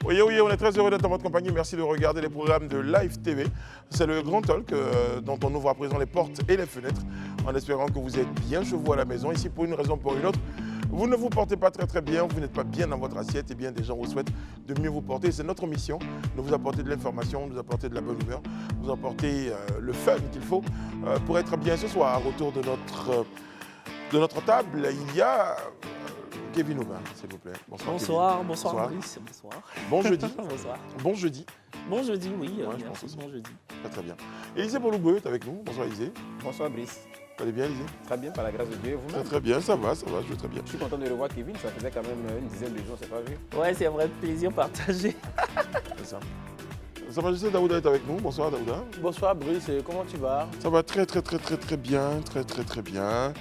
Oui, oui, on est très heureux d'être en votre compagnie. Merci de regarder les programmes de Live TV. C'est le Grand Talk dont on ouvre à présent les portes et les fenêtres en espérant que vous êtes bien chez vous à la maison. Ici, pour une raison ou pour une autre, vous ne vous portez pas très bien, vous n'êtes pas bien dans votre assiette, et bien des gens vous souhaitent de mieux vous porter. C'est notre mission de vous apporter de l'information, de vous apporter de la bonne humeur, de vous apporter le fun qu'il faut pour être bien ce soir. Autour de notre table, il y a Kevin Aubin, s'il vous plaît. Bonsoir, bonsoir Maurice, bonsoir. Bon jeudi. Bonsoir. Bon jeudi. Bon jeudi, oui, Ouais, je pense aussi. bon jeudi. Très bien. Élisée Boloubeux est avec nous. Bonsoir Élisée. Bonsoir Brice. Vous allez bien Élisée? Très bien, par la grâce de Dieu. Vous-même? Très bien, ça va, je vais très bien. Je suis content de revoir Kevin, ça faisait quand même une dizaine de jours, on ne s'est pas vu. Ouais, c'est un vrai plaisir partagé. C'est ça. Sa Majesté Daouda est avec nous. Bonsoir Daouda. Bonsoir Brice, comment tu vas? Ça va très bien, très bien. Ouais.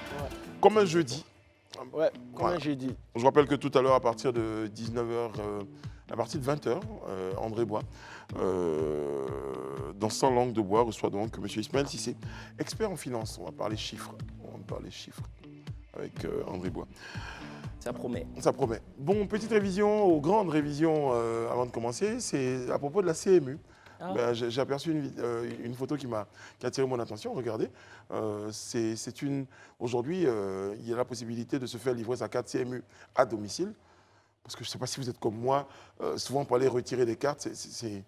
Comme un jeudi. Ouais, comme un jeudi. Je rappelle que tout à l'heure, à partir de 19h, à partir de 20h, André Bois, dans 100 langues de bois, reçoit donc M. Ismaël Cissé, expert en finance. On va parler chiffres. Avec André Bois. Ça promet. Ça promet. Bon, petite révision, ou grande révision avant de commencer, c'est à propos de la CMU. Ah. Ben, j'ai aperçu une photo qui a attiré mon attention. Regardez, aujourd'hui, il y a la possibilité de se faire livrer sa carte CMU à domicile. Parce que je ne sais pas si vous êtes comme moi, souvent pour aller retirer des cartes, c'est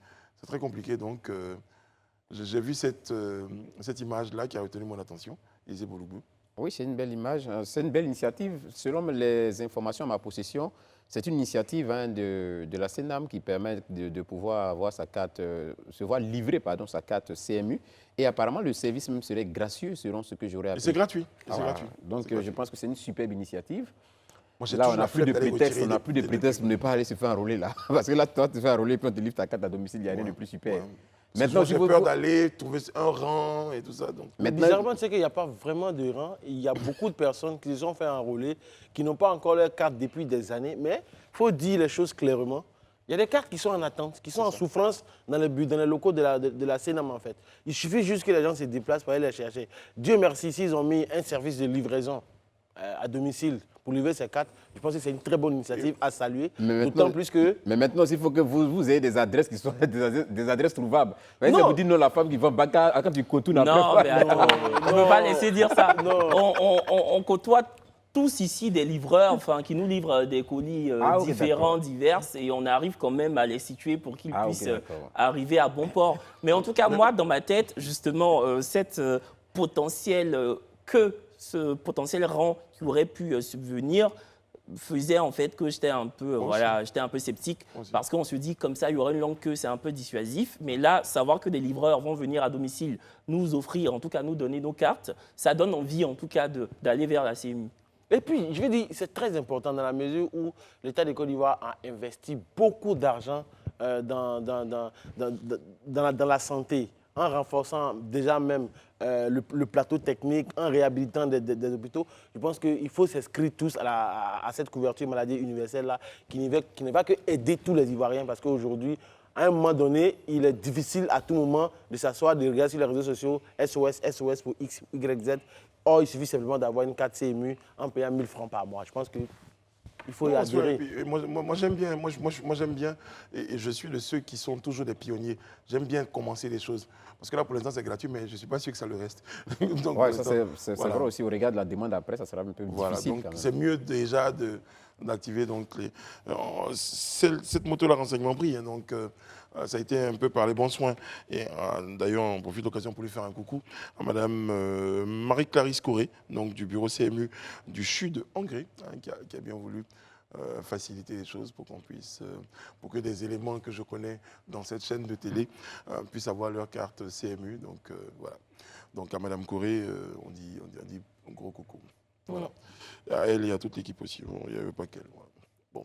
très compliqué. Donc, j'ai vu cette image-là qui a retenu mon attention. Élisée Boloubeux. Oui, c'est une belle image, c'est une belle initiative. Selon les informations à ma possession, c'est une initiative de la CNAM qui permet de pouvoir avoir sa carte, se voir livrer sa carte CMU. Et apparemment, le service même serait gracieux selon ce que j'aurais appris. C'est gratuit. Donc, je pense que c'est une superbe initiative. Moi, là, on n'a plus de prétexte pour ne pas aller se faire enrôler là. Parce que là, toi, tu te fais enrôler puis on te livre ta carte à domicile, il n'y a rien de plus super. Ouais. Maintenant, j'ai peur d'aller trouver un rang et tout ça. Donc. Bizarrement, tu sais qu'il n'y a pas vraiment de rang. Il y a beaucoup de personnes qui se sont fait enrôler, qui n'ont pas encore leur carte depuis des années. Mais il faut dire les choses clairement. Il y a des cartes qui sont en attente, qui sont en souffrance dans les locaux de la CNAM, en fait. Il suffit juste que les gens se déplacent pour aller les chercher. Dieu merci, s'ils ont mis un service de livraison à domicile pour livrer ces cartes, je pense que c'est une très bonne initiative à saluer. D'autant plus que... Mais maintenant, il faut que vous ayez des adresses qui sont des adresses trouvables. Non. Vous dites non, la femme qui va quand tu contournes après. Non, mais attends, on ne peut pas laisser dire ça. On côtoie tous ici des livreurs qui nous livrent des colis différents, divers, et on arrive quand même à les situer pour qu'ils puissent arriver à bon port. Mais en tout cas, moi, dans ma tête, justement, ce potentiel rang qui aurait pu subvenir faisait en fait que j'étais un peu sceptique parce qu'on se dit comme ça il y aurait une longue queue, c'est un peu dissuasif, mais là savoir que des livreurs vont venir à domicile nous offrir, en tout cas nous donner nos cartes, ça donne envie en tout cas d'aller vers la CMU. Et puis je vais dire c'est très important dans la mesure où l'État de Côte d'Ivoire a investi beaucoup d'argent dans la santé, en renforçant déjà même le plateau technique, en réhabilitant des hôpitaux. Je pense qu'il faut s'inscrire tous à cette couverture maladie universelle-là, qui ne va que aider tous les Ivoiriens, parce qu'aujourd'hui, à un moment donné, il est difficile à tout moment de s'asseoir, de regarder sur les réseaux sociaux, SOS pour X, Y, Z. Or, il suffit simplement d'avoir une carte CMU en payant 1000 francs par mois. Je pense que il faut y adhérer. Moi j'aime bien, j'aime bien, et je suis de ceux qui sont toujours des pionniers. J'aime bien commencer les choses. Parce que là, pour l'instant, c'est gratuit, mais je ne suis pas sûr que ça le reste. Oui, c'est vrai aussi, au regard de la demande après, ça sera un peu difficile. C'est mieux déjà d'activer cette moto-là, renseignement pris. Hein, donc, ça a été un peu par les bons soins. Et d'ailleurs, on profite de l'occasion pour lui faire un coucou à Madame Marie-Clarisse Corée, donc du bureau CMU du CHU de Hongrie, hein, qui a bien voulu faciliter les choses pour qu'on puisse, pour que des éléments que je connais dans cette chaîne de télé puissent avoir leur carte CMU. Donc voilà. Donc à Madame Corée, on dit un gros coucou. Voilà. À elle et à toute l'équipe aussi. Bon, il n'y avait pas qu'elle. Voilà. Bon.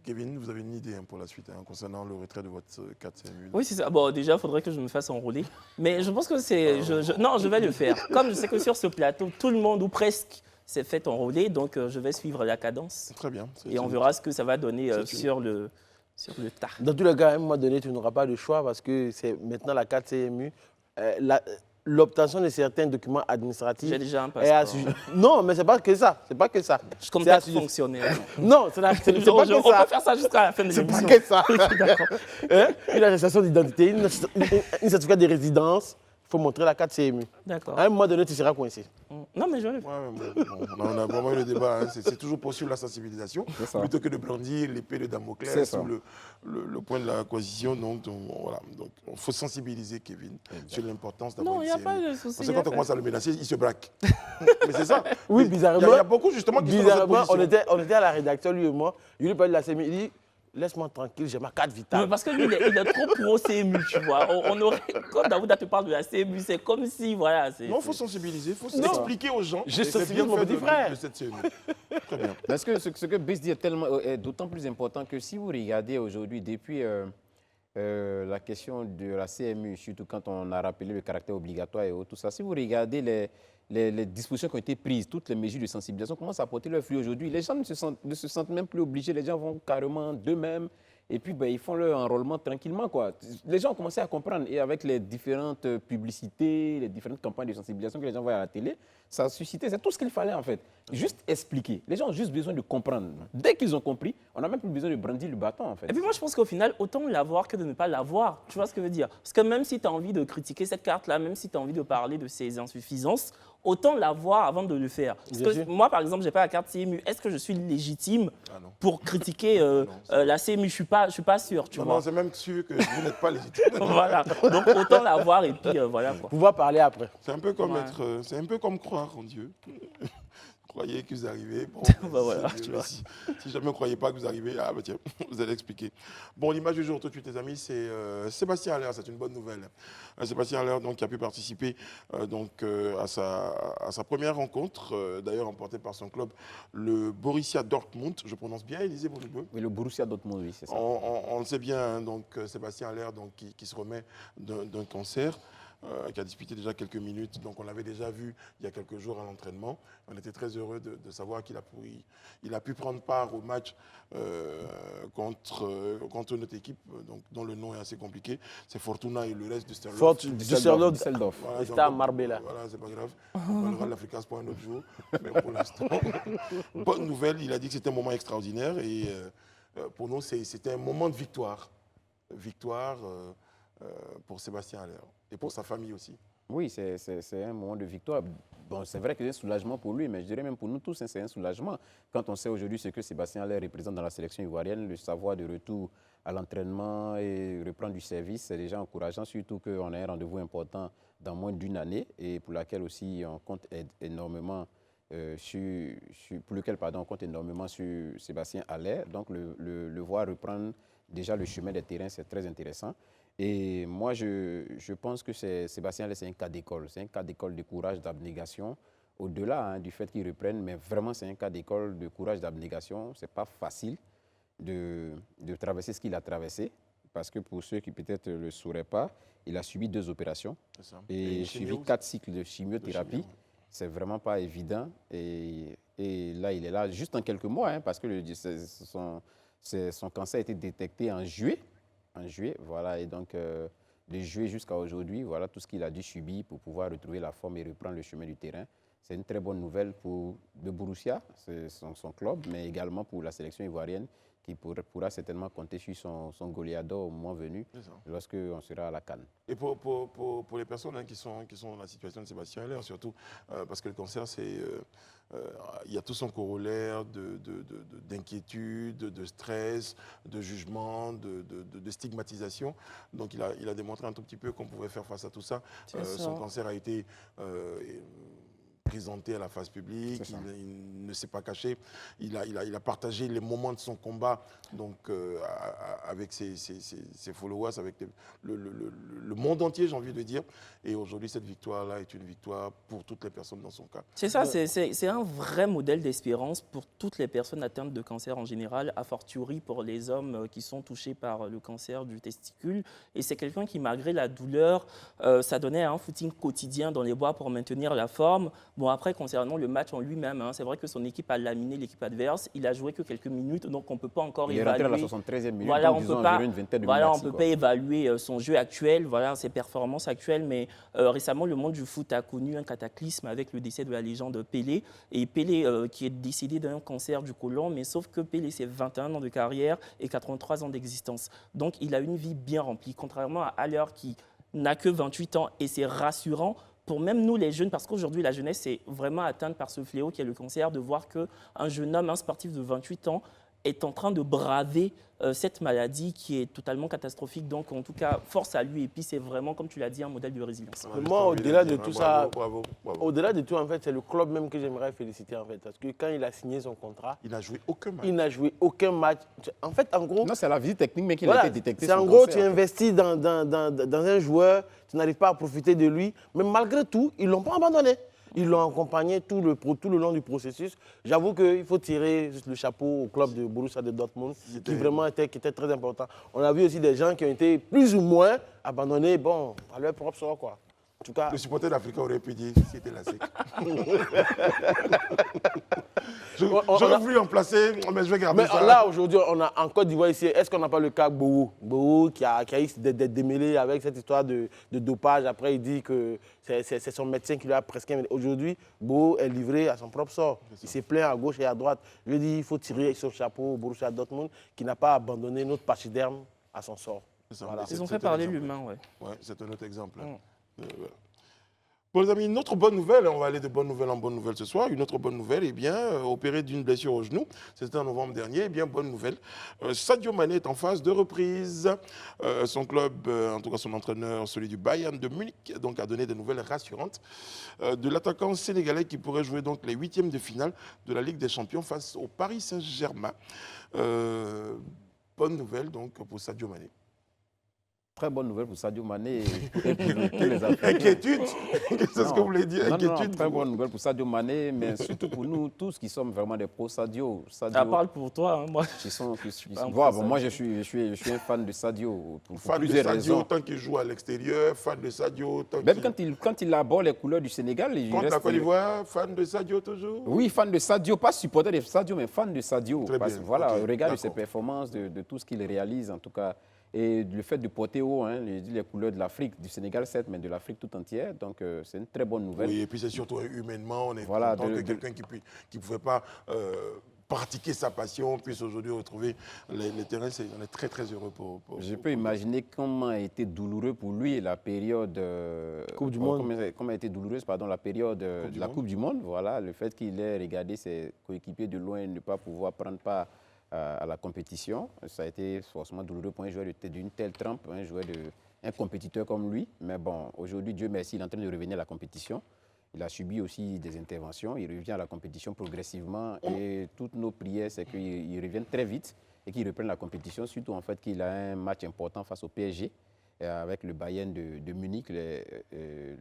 Kevin, vous avez une idée pour la suite concernant le retrait de votre carte CMU? Oui, c'est ça. Bon, déjà, il faudrait que je me fasse enrôler. Mais je pense que c'est... Non, je vais le faire. Comme je sais que sur ce plateau, tout le monde, ou presque, s'est fait enrôler, donc je vais suivre la cadence. Très bien. Et on verra ce que ça va donner sur le tas. Dans tous les cas, à un moment donné, tu n'auras pas de choix parce que c'est maintenant la carte CMU. l'obtention de certains documents administratifs. J'ai déjà un est passeport. Non, mais c'est pas que ça. C'est pas que ça. Je compte C'est pas assujetti- fonctionnaire. Non, c'est pas que On ça. peut faire ça jusqu'à la fin de C'est pas l'émission. que ça. D'accord. Hein? Une attestation d'identité, une certificat de résidence, il faut montrer la carte CMU. D'accord. À un moment donné, tu seras coincé. Non, mais je vais. Ouais, on a vraiment eu le débat. Hein. C'est toujours poursuivre la sensibilisation ça. plutôt que de brandir l'épée de C'est Damoclès ça. sous le point de la coalition. Donc, voilà. Donc, il faut sensibiliser Kevin sur l'importance d'avoir Non, il une n'y a pas CMU. de souci. Parce que quand on commence à le menacer, il se braque. Mais c'est ça. Oui, Mais bizarrement. Il y a beaucoup justement qui sont dans cette Bizarrement, position. on était à la rédaction, lui et moi. Je lui parlais de la CMU. Il dit laisse-moi tranquille, j'ai ma carte Non, vitale. mais parce que lui, il est trop pro CMU, tu vois. On aurait, quand Daouda te parle de la CMU, c'est comme si, voilà. Non, il faut sensibiliser, il faut Non. expliquer aux gens. Je et c'est sensibilise bien mon fait petit frère. de cette CMU. Très bien. Parce que ce que Brice dit est d'autant plus important que si vous regardez aujourd'hui, depuis la question de la CMU, surtout quand on a rappelé le caractère obligatoire et tout ça, si vous regardez les dispositions qui ont été prises, toutes les mesures de sensibilisation commencent à porter leur fruit aujourd'hui. Les gens ne se sentent même plus obligés, les gens vont carrément d'eux-mêmes et puis ils font leur enrôlement tranquillement, quoi. Les gens ont commencé à comprendre et avec les différentes publicités, les différentes campagnes de sensibilisation que les gens voient à la télé, ça a suscité, c'est tout ce qu'il fallait en fait. Juste expliquer. Les gens ont juste besoin de comprendre. Dès qu'ils ont compris, on n'a même plus besoin de brandir le bâton en fait. Et puis moi, je pense qu'au final, autant l'avoir que de ne pas l'avoir. Tu vois ce que je veux dire? Parce que même si tu as envie de critiquer cette carte-là, même si tu as envie de parler de ses insuffisances, autant l'avoir avant de le faire. Parce Bien que sûr. moi, par exemple, je n'ai pas la carte CMU. Est-ce que je suis légitime Ah non. pour critiquer la CMU? Je ne suis pas sûr, tu Non, vois. non, c'est même sûr que vous n'êtes pas légitime. Voilà. Donc autant l'avoir et puis voilà quoi. Pouvoir parler après. C'est un peu comme Ouais. c'est un peu comme croire en Dieu. Croyez que vous arrivez. Bon, Bah voilà, si, tu vois. si jamais vous ne croyez pas que vous arrivez, ah bah tiens, vous allez expliquer. Bon, l'image du jour tout de suite, les amis, c'est Sébastien Haller, c'est une bonne nouvelle. Sébastien Haller, donc, qui a pu participer à sa première rencontre, d'ailleurs remportée par son club, le Borussia Dortmund. Je prononce bien, Élisée Boulibeu. Oui, le Borussia Dortmund, oui, c'est ça. On le sait bien, hein, donc Sébastien Haller, donc, qui se remet d'un cancer. Qui a disputé déjà quelques minutes. Donc on l'avait déjà vu il y a quelques jours à l'entraînement. On était très heureux de savoir qu'il a pu prendre part au match contre notre équipe, donc, dont le nom est assez compliqué. C'est Fortuna et le reste de Fort Sterling. Düsseldorf. Voilà, C'était donc, à Marbella. Voilà, c'est pas grave. On parlera de l'Africa's pour un autre jour. Mais pour l'instant, bonne nouvelle. Il a dit que c'était un moment extraordinaire. Et pour nous, c'était un moment de victoire. Victoire pour Sébastien Haller et pour sa famille aussi. Oui, c'est un moment de victoire. Bon, c'est vrai que c'est un soulagement pour lui, mais je dirais même pour nous tous, hein, c'est un soulagement. Quand on sait aujourd'hui ce que Sébastien Haller représente dans la sélection ivoirienne, le savoir de retour à l'entraînement et reprendre du service, c'est déjà encourageant, surtout qu'on a un rendez-vous important dans moins d'une année et pour laquelle aussi on compte énormément pour lequel on compte énormément sur Sébastien Haller. Donc le voir reprendre déjà le chemin des terrains, c'est très intéressant. Et moi, je pense que Sébastien Haller, c'est un cas d'école. C'est un cas d'école de courage, d'abnégation. Au-delà du fait qu'il reprenne, mais vraiment, c'est un cas d'école de courage, d'abnégation. Ce n'est pas facile de traverser ce qu'il a traversé. Parce que pour ceux qui peut-être ne le sauraient pas, il a subi 2 opérations C'est ça. et une suivi chimio. 4 cycles de chimiothérapie. De chimio. C'est vraiment pas évident. Et là, il est là juste en quelques mois, hein, parce que son cancer a été détecté en juillet. Voilà. Et donc, de juillet jusqu'à aujourd'hui, voilà tout ce qu'il a dû subir pour pouvoir retrouver la forme et reprendre le chemin du terrain. C'est une très bonne nouvelle pour le Borussia, c'est son club, mais également pour la sélection ivoirienne qui pourra certainement compter sur son goleador au moment venu lorsqu'on sera à la CAN. Et pour les personnes qui sont dans la situation de Sébastien Haller, surtout parce que le cancer, il y a tout son corollaire d'inquiétude, de stress, de jugement, de stigmatisation. Donc il a démontré un tout petit peu qu'on pouvait faire face à tout ça. Son cancer a été présenté à la face publique, il ne s'est pas caché, il a partagé les moments de son combat donc, avec ses followers, avec le monde entier, j'ai envie de dire. Et aujourd'hui, cette victoire-là est une victoire pour toutes les personnes dans son cas. C'est ça, c'est un vrai modèle d'espérance pour toutes les personnes atteintes de cancer en général, a fortiori pour les hommes qui sont touchés par le cancer du testicule. Et c'est quelqu'un qui, malgré la douleur, ça donnait un footing quotidien dans les bois pour maintenir la forme. Bon, après, concernant le match en lui-même, hein, c'est vrai que son équipe a laminé l'équipe adverse. Il a joué que quelques minutes, donc on ne peut pas encore Il est évaluer. rentré à la 73e minute, Voilà, donc on disons peut pas, environ une vingtaine de voilà, minutes on ne peut maxi, pas évaluer son jeu actuel, voilà, ses performances actuelles, mais récemment, le monde du foot a connu un cataclysme avec le décès de la légende Pelé. Et Pelé, qui est décédé d'un cancer du côlon, mais sauf que Pelé, c'est 21 ans de carrière et 83 ans d'existence. Donc, il a une vie bien remplie, contrairement à Haller qui n'a que 28 ans, et c'est rassurant pour même nous les jeunes, parce qu'aujourd'hui la jeunesse est vraiment atteinte par ce fléau qui est le cancer, de voir qu'un jeune homme, un sportif de 28 ans, est en train de braver cette maladie qui est totalement catastrophique. Donc en tout cas, force à lui, et puis c'est vraiment, comme tu l'as dit, un modèle de résilience. Moi, au-delà de tout ça, bravo. au-delà de tout, en fait, c'est le club même que j'aimerais féliciter, en fait, parce que quand il a signé son contrat, Il n'a joué aucun match. il n'a joué aucun match. En fait, en gros, Non, c'est la visite technique, mais qu'il voilà, a été détecté. c'est en son gros, cancer, tu en fait. investis dans un joueur, tu n'arrives pas à profiter de lui, mais malgré tout, ils ne l'ont pas abandonné. Ils l'ont accompagné tout le long du processus. J'avoue qu'il faut tirer le chapeau au club de Borussia de Dortmund, qui était très important. On a vu aussi des gens qui ont été plus ou moins abandonnés, bon, à leur propre sort, quoi. En tout cas, Le supporter d'Africa aurait pu dire c'était la SEC. on J'aurais a- voulu en placer, mais je vais garder mais ça. là, aujourd'hui, on a en Côte d'Ivoire ici, est-ce qu'on n'a pas le cas Bowo? Bowo qui a eu des démêlés avec cette histoire de dopage. Après, il dit que c'est son médecin qui lui a prescrit. Mais aujourd'hui, Bowo est livré à son propre sort. Il s'est plaint à gauche et à droite. Je lui dis il faut tirer son chapeau au Borussia Dortmund qui n'a pas abandonné notre pachyderme à son sort. C'est ça. Voilà. Ils ont C'est fait un parler exemple. l'humain, ouais. Ouais, c'est un autre exemple. Voilà. Bon les amis, une autre bonne nouvelle, on va aller de bonne nouvelle en bonne nouvelle ce soir. Une autre bonne nouvelle, eh bien, opéré d'une blessure au genou, c'était en novembre dernier, eh bien, bonne nouvelle. Sadio Mané est en phase de reprise. Son club, en tout cas son entraîneur, celui du Bayern de Munich, donc, a donné des nouvelles rassurantes de l'attaquant sénégalais qui pourrait jouer donc les huitièmes de finale de la Ligue des Champions face au Paris Saint-Germain. Bonne nouvelle donc pour Sadio Mané. Très bonne nouvelle pour Sadio Mané et pour tous les Africains. Inquiétude, c'est ce que vous voulez dire, Non, inquiétude. très bonne nouvelle pour Sadio Mané, mais surtout pour nous tous qui sommes vraiment des pros Sadio. Ça parle pour toi, hein, moi. Moi, je suis un fan de Sadio pour Fan de plusieurs Sadio raisons. tant qu'il joue à l'extérieur, fan de Sadio tant Même qu'il... quand il aborde les couleurs du Sénégal, il Contre la reste... Côte d'Ivoire, fan de Sadio toujours. Oui, fan de Sadio, pas supporter de Sadio, mais fan de Sadio. Très Parce bien, que voilà, ok, au regard de d'accord. ses performances, de tout ce qu'il réalise en tout cas, et le fait de porter haut les couleurs de l'Afrique, du Sénégal certes, mais de l'Afrique tout entière. Donc c'est une très bonne nouvelle. Oui, et puis c'est surtout humainement, on est Voilà, content que quelqu'un qui ne pouvait pas pratiquer sa passion puisse aujourd'hui retrouver les terrains. On est très très heureux pour Je peux imaginer comment a été douloureux pour lui la période Coupe du Monde. Comment a été douloureuse la période de la Coupe du Monde. Voilà, le fait qu'il ait regardé ses coéquipiers de loin et ne pas pouvoir prendre part à la compétition, ça a été forcément douloureux pour un joueur d'une telle trempe, un compétiteur comme lui. Mais bon, aujourd'hui, Dieu merci, il est en train de revenir à la compétition. Il a subi aussi des interventions, il revient à la compétition progressivement et toutes nos prières, c'est qu'il revienne très vite et qu'il reprenne la compétition, surtout en fait qu'il a un match important face au PSG avec le Bayern de Munich, les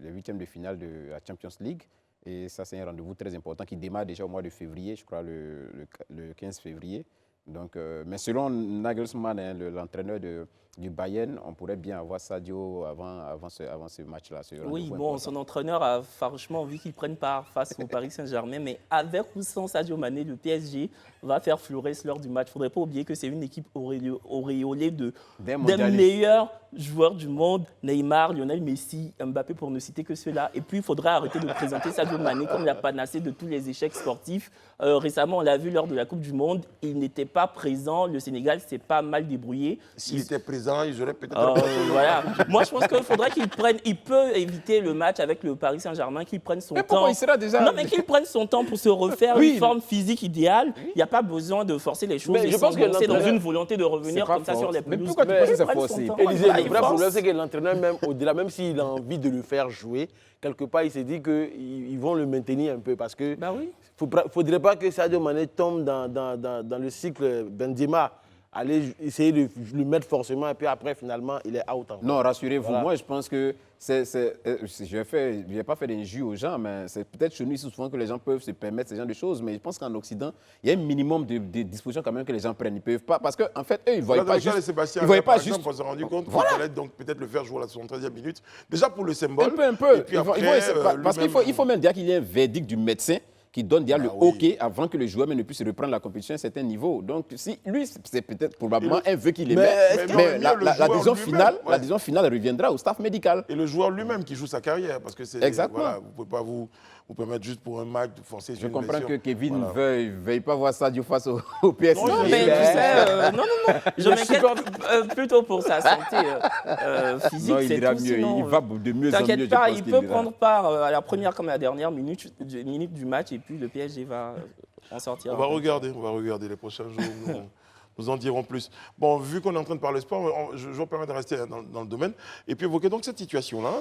huitièmes de finale de la Champions League. Et ça, c'est un rendez-vous très important qui démarre déjà au mois de février, je crois le 15 février. Donc, mais selon Nagelsmann, l'entraîneur du Bayern, on pourrait bien avoir Sadio avant ce match-là. Oui, bon, son entraîneur a franchement envie qu'il prenne part face au Paris Saint-Germain, mais avec ou sans Sadio Mané, le PSG va faire florès lors du match. Il ne faudrait pas oublier que c'est une équipe auréolée des meilleurs joueurs du monde, Neymar, Lionel Messi, Mbappé, pour ne citer que ceux-là. Et puis, il faudra arrêter de présenter Sadio Mané comme la panacée de tous les échecs sportifs. Récemment, on l'a vu lors de la Coupe du Monde, il n'était pas présent. Le Sénégal s'est pas mal débrouillé. S'il était présent, ils auraient peut-être... Voilà. Moi, je pense qu'il faudrait qu'il prenne... Il peut éviter le match avec le Paris Saint-Germain, qu'il prenne son temps. Il sera déjà... Non, mais qu'il prenne son temps pour se refaire une forme physique idéale. Il n'y a pas besoin de forcer les choses. Mais je pense que c'est dans une volonté de revenir comme ça sur les pelouses. Mais pourquoi tu penses que c'est forcé? Élisée, le vrai problème, c'est que l'entraîneur, même au-delà, même s'il a envie de le faire jouer, quelque part, il s'est dit qu'ils vont le maintenir un peu parce que Bah oui. faudrait pas que Sadio Mané tombe dans le cycle Benzema aller essayer de le mettre forcément et puis après, finalement, il est out encore. Non, rassurez-vous, Voilà. moi je pense que je n'ai pas fait d'injure aux gens, mais c'est peut-être chez nous ici souvent que les gens peuvent se permettre ce genre de choses, mais je pense qu'en Occident, il y a un minimum de dispositions quand même que les gens prennent. Ils peuvent pas, parce qu'en fait, eux, ils ne voient pas juste... Sébastien, Ils voyaient par pas exemple, juste... on s'est rendu compte Voilà. qu'il fallait donc peut-être le faire jouer à la 73e minute, déjà pour le symbole. Un peu. Et puis après, Parce qu'il faut même dire qu'il y a un verdict du médecin qui donne déjà le oui. OK avant que le joueur ne puisse reprendre la compétition à un certain niveau. Donc, si lui, c'est peut-être probablement un vœu qu'il émet, mais la décision finale reviendra au staff médical. Et le joueur lui-même qui joue sa carrière, parce que c'est... Exactement. Voilà, vous ne pouvez pas vous permettre juste pour un match de forcer sur Je une comprends blessure. que Kevin ne Voilà. veuille pas voir Sadio face au PSG. Non, mais tu sais, non, je m'inquiète plutôt pour sa santé physique. Non, il c'est ira tout, mieux, sinon, il va de mieux en mieux. t'inquiète je pas, pense il qu'il peut ira. prendre part à la première comme à la dernière minute du match et puis le PSG va en sortir. On va regarder les prochains jours. Nous en dirons plus. Bon, vu qu'on est en train de parler sport, je vous permets de rester dans le domaine et puis évoquer donc cette situation-là,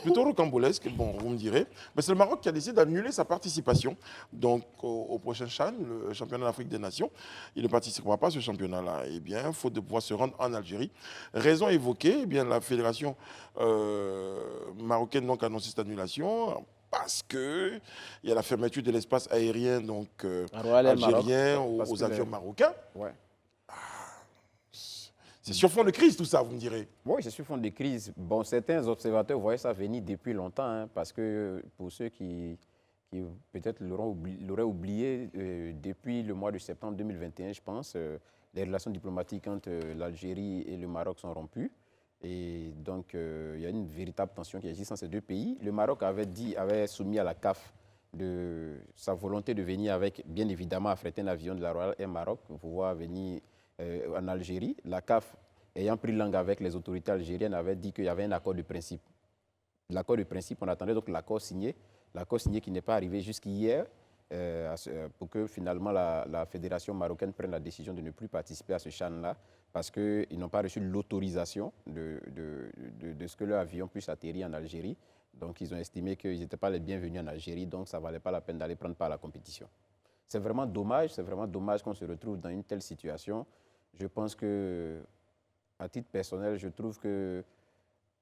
plutôt rocambolesque, bon, vous me direz. Mais c'est le Maroc qui a décidé d'annuler sa participation donc, au prochain CHAN, le championnat d'Afrique des Nations. Il ne participera pas à ce championnat-là. Eh bien, faute de pouvoir se rendre en Algérie. Raison évoquée, eh bien, la fédération marocaine donc, a annoncé cette annulation. Parce qu'il y a la fermeture de l'espace aérien donc, algérien aux avions marocains. Ouais. C'est sur fond de crise tout ça, vous me direz. Oui, c'est sur fond de crise. Bon, certains observateurs voyaient ça venir depuis longtemps, hein, parce que pour ceux qui peut-être l'auraient oublié, depuis le mois de septembre 2021, je pense, les relations diplomatiques entre l'Algérie et le Maroc sont rompues. Et donc, il y a une véritable tension qui existe entre ces deux pays. Le Maroc avait soumis à la CAF sa volonté de venir avec, bien évidemment, affréter un avion de la Royal Air Maroc pour pouvoir venir en Algérie. La CAF, ayant pris langue avec les autorités algériennes, avait dit qu'il y avait un accord de principe. L'accord de principe, on attendait donc l'accord signé qui n'est pas arrivé jusqu'hier, pour que finalement la fédération marocaine prenne la décision de ne plus participer à ce CHAN-là, parce qu'ils n'ont pas reçu l'autorisation de ce que leur avion puisse atterrir en Algérie. Donc, ils ont estimé qu'ils n'étaient pas les bienvenus en Algérie, donc ça ne valait pas la peine d'aller prendre part à la compétition. C'est vraiment dommage qu'on se retrouve dans une telle situation. Je pense que, à titre personnel, je trouve que,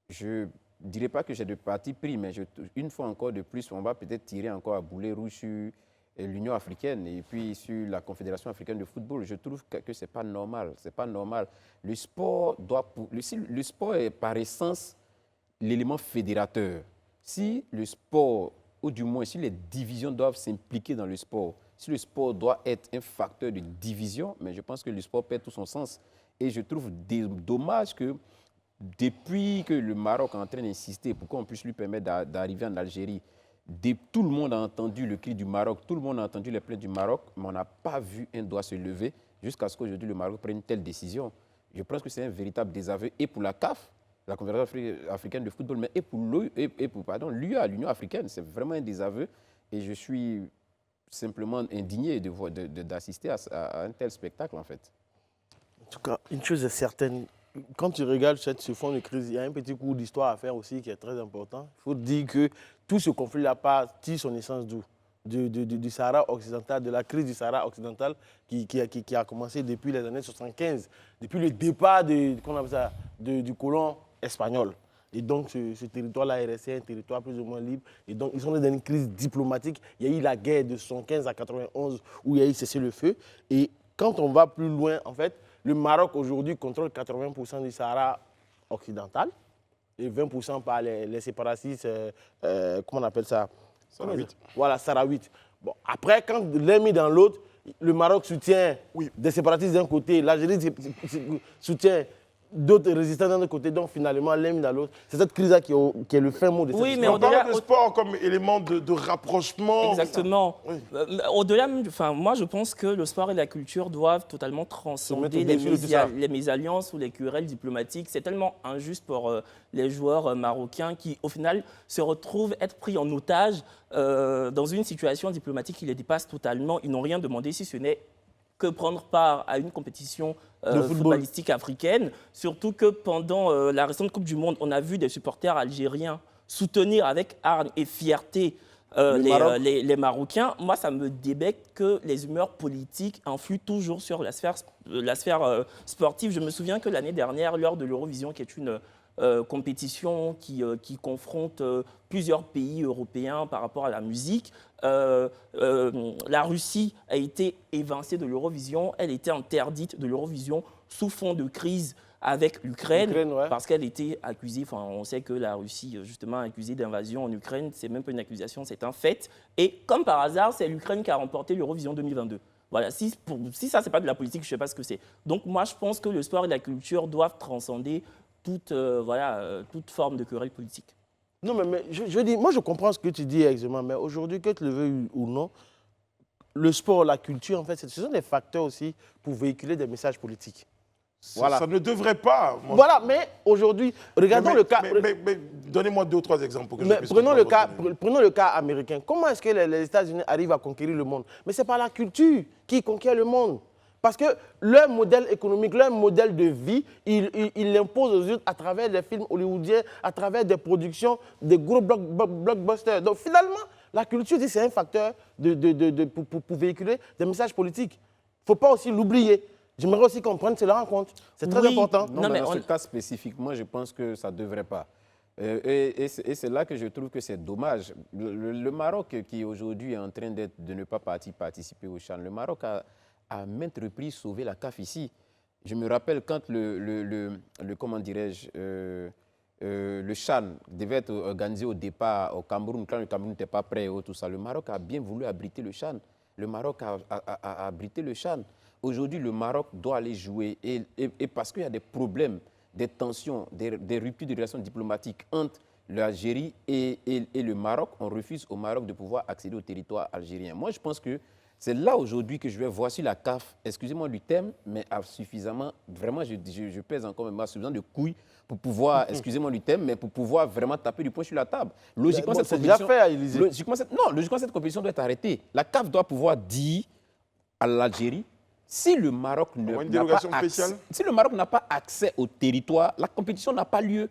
je ne dirais pas que j'ai de parti pris, mais une fois encore de plus, on va peut-être tirer encore à boulet rouge sur l'Union africaine et puis sur la Confédération africaine de football. Je trouve que ce n'est pas normal. C'est pas normal. Le sport est par essence l'élément fédérateur. Si le sport, ou du moins si les divisions doivent s'impliquer dans le sport, si le sport doit être un facteur de division, mais je pense que le sport perd tout son sens. Et je trouve dommage que depuis que le Maroc est en train d'insister pour qu'on puisse lui permettre d'arriver en Algérie, tout le monde a entendu le cri du Maroc, tout le monde a entendu les plaintes du Maroc, mais on n'a pas vu un doigt se lever jusqu'à ce qu'aujourd'hui le Maroc prenne une telle décision. Je pense que c'est un véritable désaveu et pour la CAF, la Confédération africaine de football, mais et pour l'UA, l'Union africaine. C'est vraiment un désaveu et je suis simplement indigné d'assister à un tel spectacle en fait. En tout cas, une chose est certaine, quand tu regardes ce fond de crise, il y a un petit cours d'histoire à faire aussi qui est très important. Il faut dire que tout ce conflit-là tire son essence d'où ? Du Sahara occidental, de la crise du Sahara occidental qui a commencé depuis les années 75, depuis le départ du colon espagnol. Et donc, ce territoire-là est resté un territoire plus ou moins libre. Et donc, ils sont dans une crise diplomatique. Il y a eu la guerre de 1975 à 91 où il y a eu cessez-le-feu. Et quand on va plus loin, en fait, le Maroc aujourd'hui contrôle 80% du Sahara occidental et 20% par les séparatistes, comment on appelle ça ? Sahraouites. Voilà, Sahraouites. Bon, après, quand l'un mis dans l'autre, le Maroc soutient des séparatistes d'un côté, l'Algérie soutient d'autres résistants d'un autre côté, donc finalement, l'un mis dans l'autre. C'est cette crise-là qui est le fin mot de cette Oui, mais On au-delà parle de sport comme élément de rapprochement. Exactement. Oui. Au-delà, moi je pense que le sport et la culture doivent totalement transcender les mésalliances ou les querelles diplomatiques. C'est tellement injuste pour les joueurs marocains qui, au final, se retrouvent être pris en otage dans une situation diplomatique qui les dépasse totalement. Ils n'ont rien demandé si ce n'est que prendre part à une compétition footballistique africaine. Surtout que pendant la récente Coupe du Monde, on a vu des supporters algériens soutenir avec hargne et fierté les Marocains, moi, ça me débecte que les humeurs politiques influent toujours sur la sphère sportive. Je me souviens que l'année dernière, lors de l'Eurovision, qui est une compétition qui confronte plusieurs pays européens par rapport à la musique, la Russie a été évincée de l'Eurovision. Elle était interdite de l'Eurovision sous fond de crise avec l'Ukraine, ouais. parce qu'elle était accusée, on sait que la Russie, justement, a accusé d'invasion en Ukraine. C'est même pas une accusation, c'est un fait. Et comme par hasard, c'est l'Ukraine qui a remporté l'Eurovision 2022. Voilà, si ça, c'est pas de la politique, je sais pas ce que c'est. Donc moi, je pense que le sport et la culture doivent transcender toute forme de querelle politique. Non, mais je dis, moi je comprends ce que tu dis exactement, mais aujourd'hui, que tu le veuilles ou non, le sport, la culture, en fait, ce sont des facteurs aussi pour véhiculer des messages politiques. Voilà. Ça ne devrait pas. Moi. Voilà, mais aujourd'hui, regardons le cas. Mais donnez-moi 2 ou 3 exemples pour que je puisse prenons le cas américain. Comment est-ce que les États-Unis arrivent à conquérir le monde? Mais c'est par la culture qui conquiert le monde. Parce que leur modèle économique, leur modèle de vie, ils l'imposent aux autres à travers des films hollywoodiens, à travers des productions, des gros blockbusters. Donc finalement, la culture, c'est un facteur pour véhiculer des messages politiques. Il ne faut pas aussi l'oublier. J'aimerais aussi qu'on prenne cela en compte. C'est très important. Non, mais dans ce cas spécifiquement, je pense que ça ne devrait pas. Et c'est là que je trouve que c'est dommage. Le Maroc, qui aujourd'hui est en train de ne pas participer au CHAN, le Maroc a maintes reprises sauvé la CAF ici. Je me rappelle quand comment dirais-je, le CHAN devait être organisé au départ au Cameroun, quand le Cameroun n'était pas prêt et tout ça, le Maroc a bien voulu abriter le CHAN. Le Maroc a abrité le CHAN. Aujourd'hui, le Maroc doit aller jouer et parce qu'il y a des problèmes, des tensions, des ruptures de relations diplomatiques entre l'Algérie et le Maroc, on refuse au Maroc de pouvoir accéder au territoire algérien. Moi, je pense que c'est là aujourd'hui que je vais voir si la CAF, excusez-moi du terme, mais a suffisamment, vraiment, je pèse encore même suffisamment de couilles pour pouvoir, excusez-moi du terme, mais pour pouvoir vraiment taper du poing sur la table. Logiquement, c'est déjà fait à Élysée. Logiquement, cette compétition doit être arrêtée. La CAF doit pouvoir dire à l'Algérie, si le Maroc n'a pas accès au territoire, la compétition n'a pas lieu.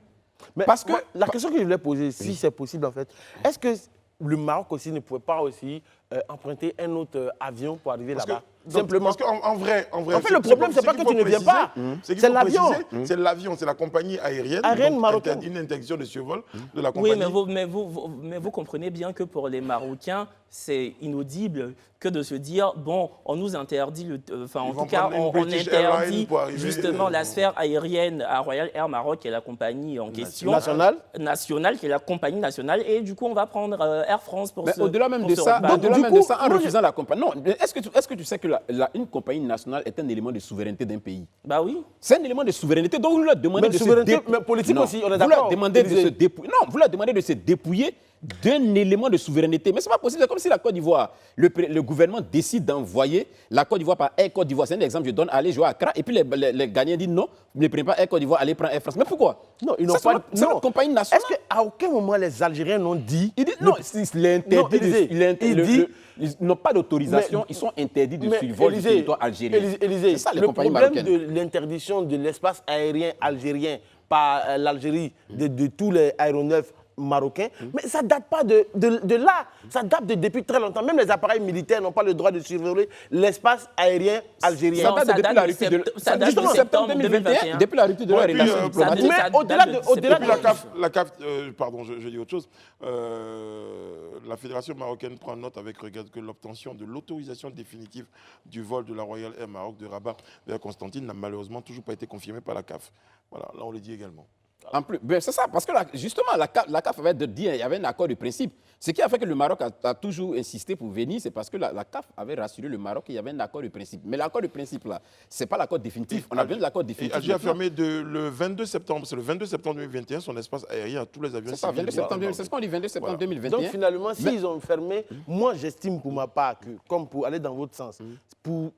Mais parce que la question que je voulais poser, si c'est possible en fait, est-ce que le Maroc aussi ne pouvait pas aussi emprunter un autre avion pour arriver là-bas? Simplement. Parce qu'en vrai, en fait, le problème, c'est pas que tu ne viens pas. C'est l'avion. C'est l'avion, c'est la compagnie aérienne. Marocaine. Une interdiction de survol de la compagnie. Oui, mais vous comprenez bien que pour les Marocains, c'est inaudible que de se dire, bon, on nous interdit, en tout cas, on interdit justement la sphère aérienne à Royal Air Maroc, qui est la compagnie en question. Nationale, qui est la compagnie nationale. Et du coup, on va prendre Air France pour au-delà même de ça, en refusant la compagnie. Non, est-ce que tu sais que une compagnie nationale est un élément de souveraineté d'un pays? Bah oui. C'est un élément de souveraineté. Donc vous leur demandez de se dépouiller. Mais politique aussi, on est d'accord. Vous leur demandez de se dépouiller d'un élément de souveraineté. Mais ce n'est pas possible. C'est comme si la Côte d'Ivoire, le gouvernement décide d'envoyer la Côte d'Ivoire par Air Côte d'Ivoire. C'est un exemple, je donne, aller jouer à Accra. Et puis les gagnants disent non, ne prenez pas Air Côte d'Ivoire, allez prendre Air France. Mais pourquoi? Non, ils n'ont pas. C'est une compagnie nationale. Est-ce qu'à aucun moment les Algériens n'ont dit. Ils disent non, ils n'ont pas d'autorisation, ils sont interdits de survoler le territoire algérien. C'est ça, le problème de l'interdiction de l'espace aérien algérien par l'Algérie de tous les aéronefs marocains, mais ça ne date pas de là. Ça date depuis très longtemps. Même les appareils militaires n'ont pas le droit de survoler l'espace aérien algérien. Ça date de septembre 2021. Depuis la rupture de la relation diplomatique. Mais au-delà de la CAF, pardon, je dis autre chose. La Fédération marocaine prend note avec regret que l'obtention de l'autorisation définitive du vol de la Royal Air Maroc de Rabat vers Constantine n'a malheureusement toujours pas été confirmée par la CAF. Voilà, là on le dit également. En plus, c'est ça, parce que justement, la CAF avait dit il y avait un accord de principe. Ce qui a fait que le Maroc a toujours insisté pour venir, c'est parce que la CAF avait rassuré le Maroc qu'il y avait un accord de principe. Mais l'accord de principe, là, ce n'est pas l'accord définitif. On a besoin de l'accord définitif. Alger a fermé le 22 septembre, c'est le 22 septembre 2021, son espace aérien à tous les avions civils. C'est ce qu'on dit, 22 septembre 2021. Donc finalement, s'ils ont fermé, moi j'estime pour ma part que, comme pour aller dans votre sens, pour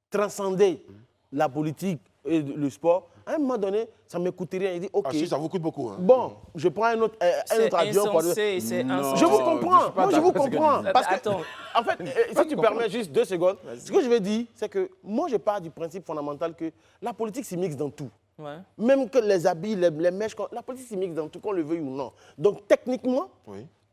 transcender la politique et le sport, à un moment donné, ça ne me coûte rien. Il dit, OK. Ah si, ça vous coûte beaucoup. Hein. Bon, je prends un autre avion. C'est insensé. Je vous comprends. Moi, je vous comprends. Parce que, Attends. en fait, si tu permets juste 2 secondes, ce que je veux dire, c'est que moi, je pars du principe fondamental que la politique s'immixe dans tout. Ouais. Même que les habits, les mèches, la politique s'immixe dans tout, qu'on le veuille ou non. Donc, techniquement,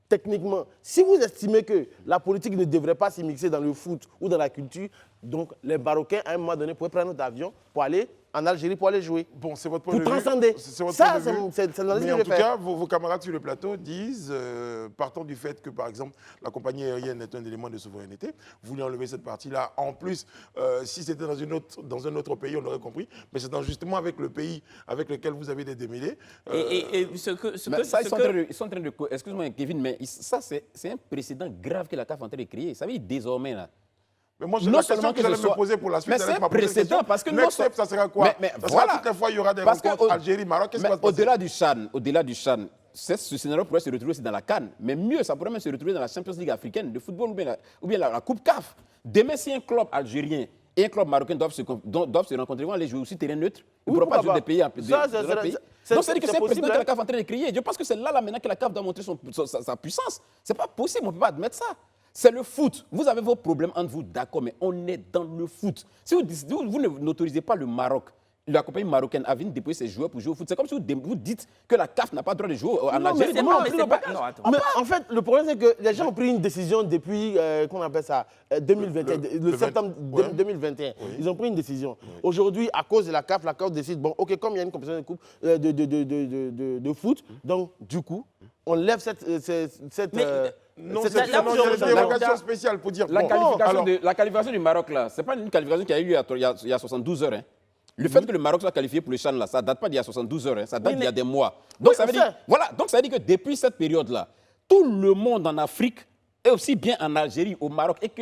techniquement, si vous estimez que la politique ne devrait pas s'immiscer dans le foot ou dans la culture, donc les Marocains, à un moment donné, pourraient prendre notre avion pour aller en Algérie pour aller jouer. Bon, c'est votre point Pour de vue. transcender. C'est votre Ça, point de vue. c'est l'analyse Mais que en je tout fais. cas, vos camarades sur le plateau disent, partant du fait que, par exemple, la compagnie aérienne est un élément de souveraineté, vous voulez enlever cette partie-là. En plus, si c'était dans un autre pays, on l'aurait compris, mais c'est justement avec le pays avec lequel vous avez des démêlés. Et Mais ça, ils sont en train de... Excuse-moi, Kevin, mais ça, c'est un précédent grave que la CAF est en train de créer. Ça veut dire désormais, là. Mais moi, Non la seulement question que j'allais me poser pour la suite, mais c'est un précédent parce que next step, ça sera quoi? Mais Ça voilà. sera toutes les fois, il y aura des Parce que rencontres Algérie, Maroc, qu'est-ce qui va se passer? Au-delà du CHAN, ce scénario pourrait se retrouver aussi dans la CAN. Mais mieux, ça pourrait même se retrouver dans la Champions League africaine de football ou bien la Coupe CAF. Demain, si un club algérien et un club marocain doivent se rencontrer, ils vont aller jouer aussi terrain neutre. Ils ne pourront pas jouer des pays. Donc, c'est-à-dire que c'est un président que la CAF est en train de créer. Je pense que c'est là maintenant que la CAF doit montrer sa puissance. Ce n'est pas possible, on ne peut pas admettre ça. C'est le foot. Vous avez vos problèmes entre vous, d'accord, mais on est dans le foot. Si vous n'autorisez pas le Maroc, la compagnie marocaine à venir déposer ses joueurs pour jouer au foot, c'est comme si vous dites que la CAF n'a pas le droit de jouer en Algérie. Mais en fait, le problème, c'est que les gens ont pris une décision depuis, qu'on appelle ça, 2021, le septembre 2021. Oui. Ils ont pris une décision. Oui. Aujourd'hui, à cause de la CAF décide, bon, OK, comme il y a une compétition de coupe de foot, donc, du coup, on lève cette non, c'est une dérogation spéciale pour dire... La qualification du Maroc, là, ce n'est pas une qualification qui a eu lieu il y a 72 heures. Hein. Le fait que le Maroc soit qualifié pour le CHAN, là, ça ne date pas d'il y a 72 heures, hein, ça date d'il y a des mois. Donc, ça veut dire, donc ça veut dire que depuis cette période-là, tout le monde en Afrique, et aussi bien en Algérie, au Maroc, et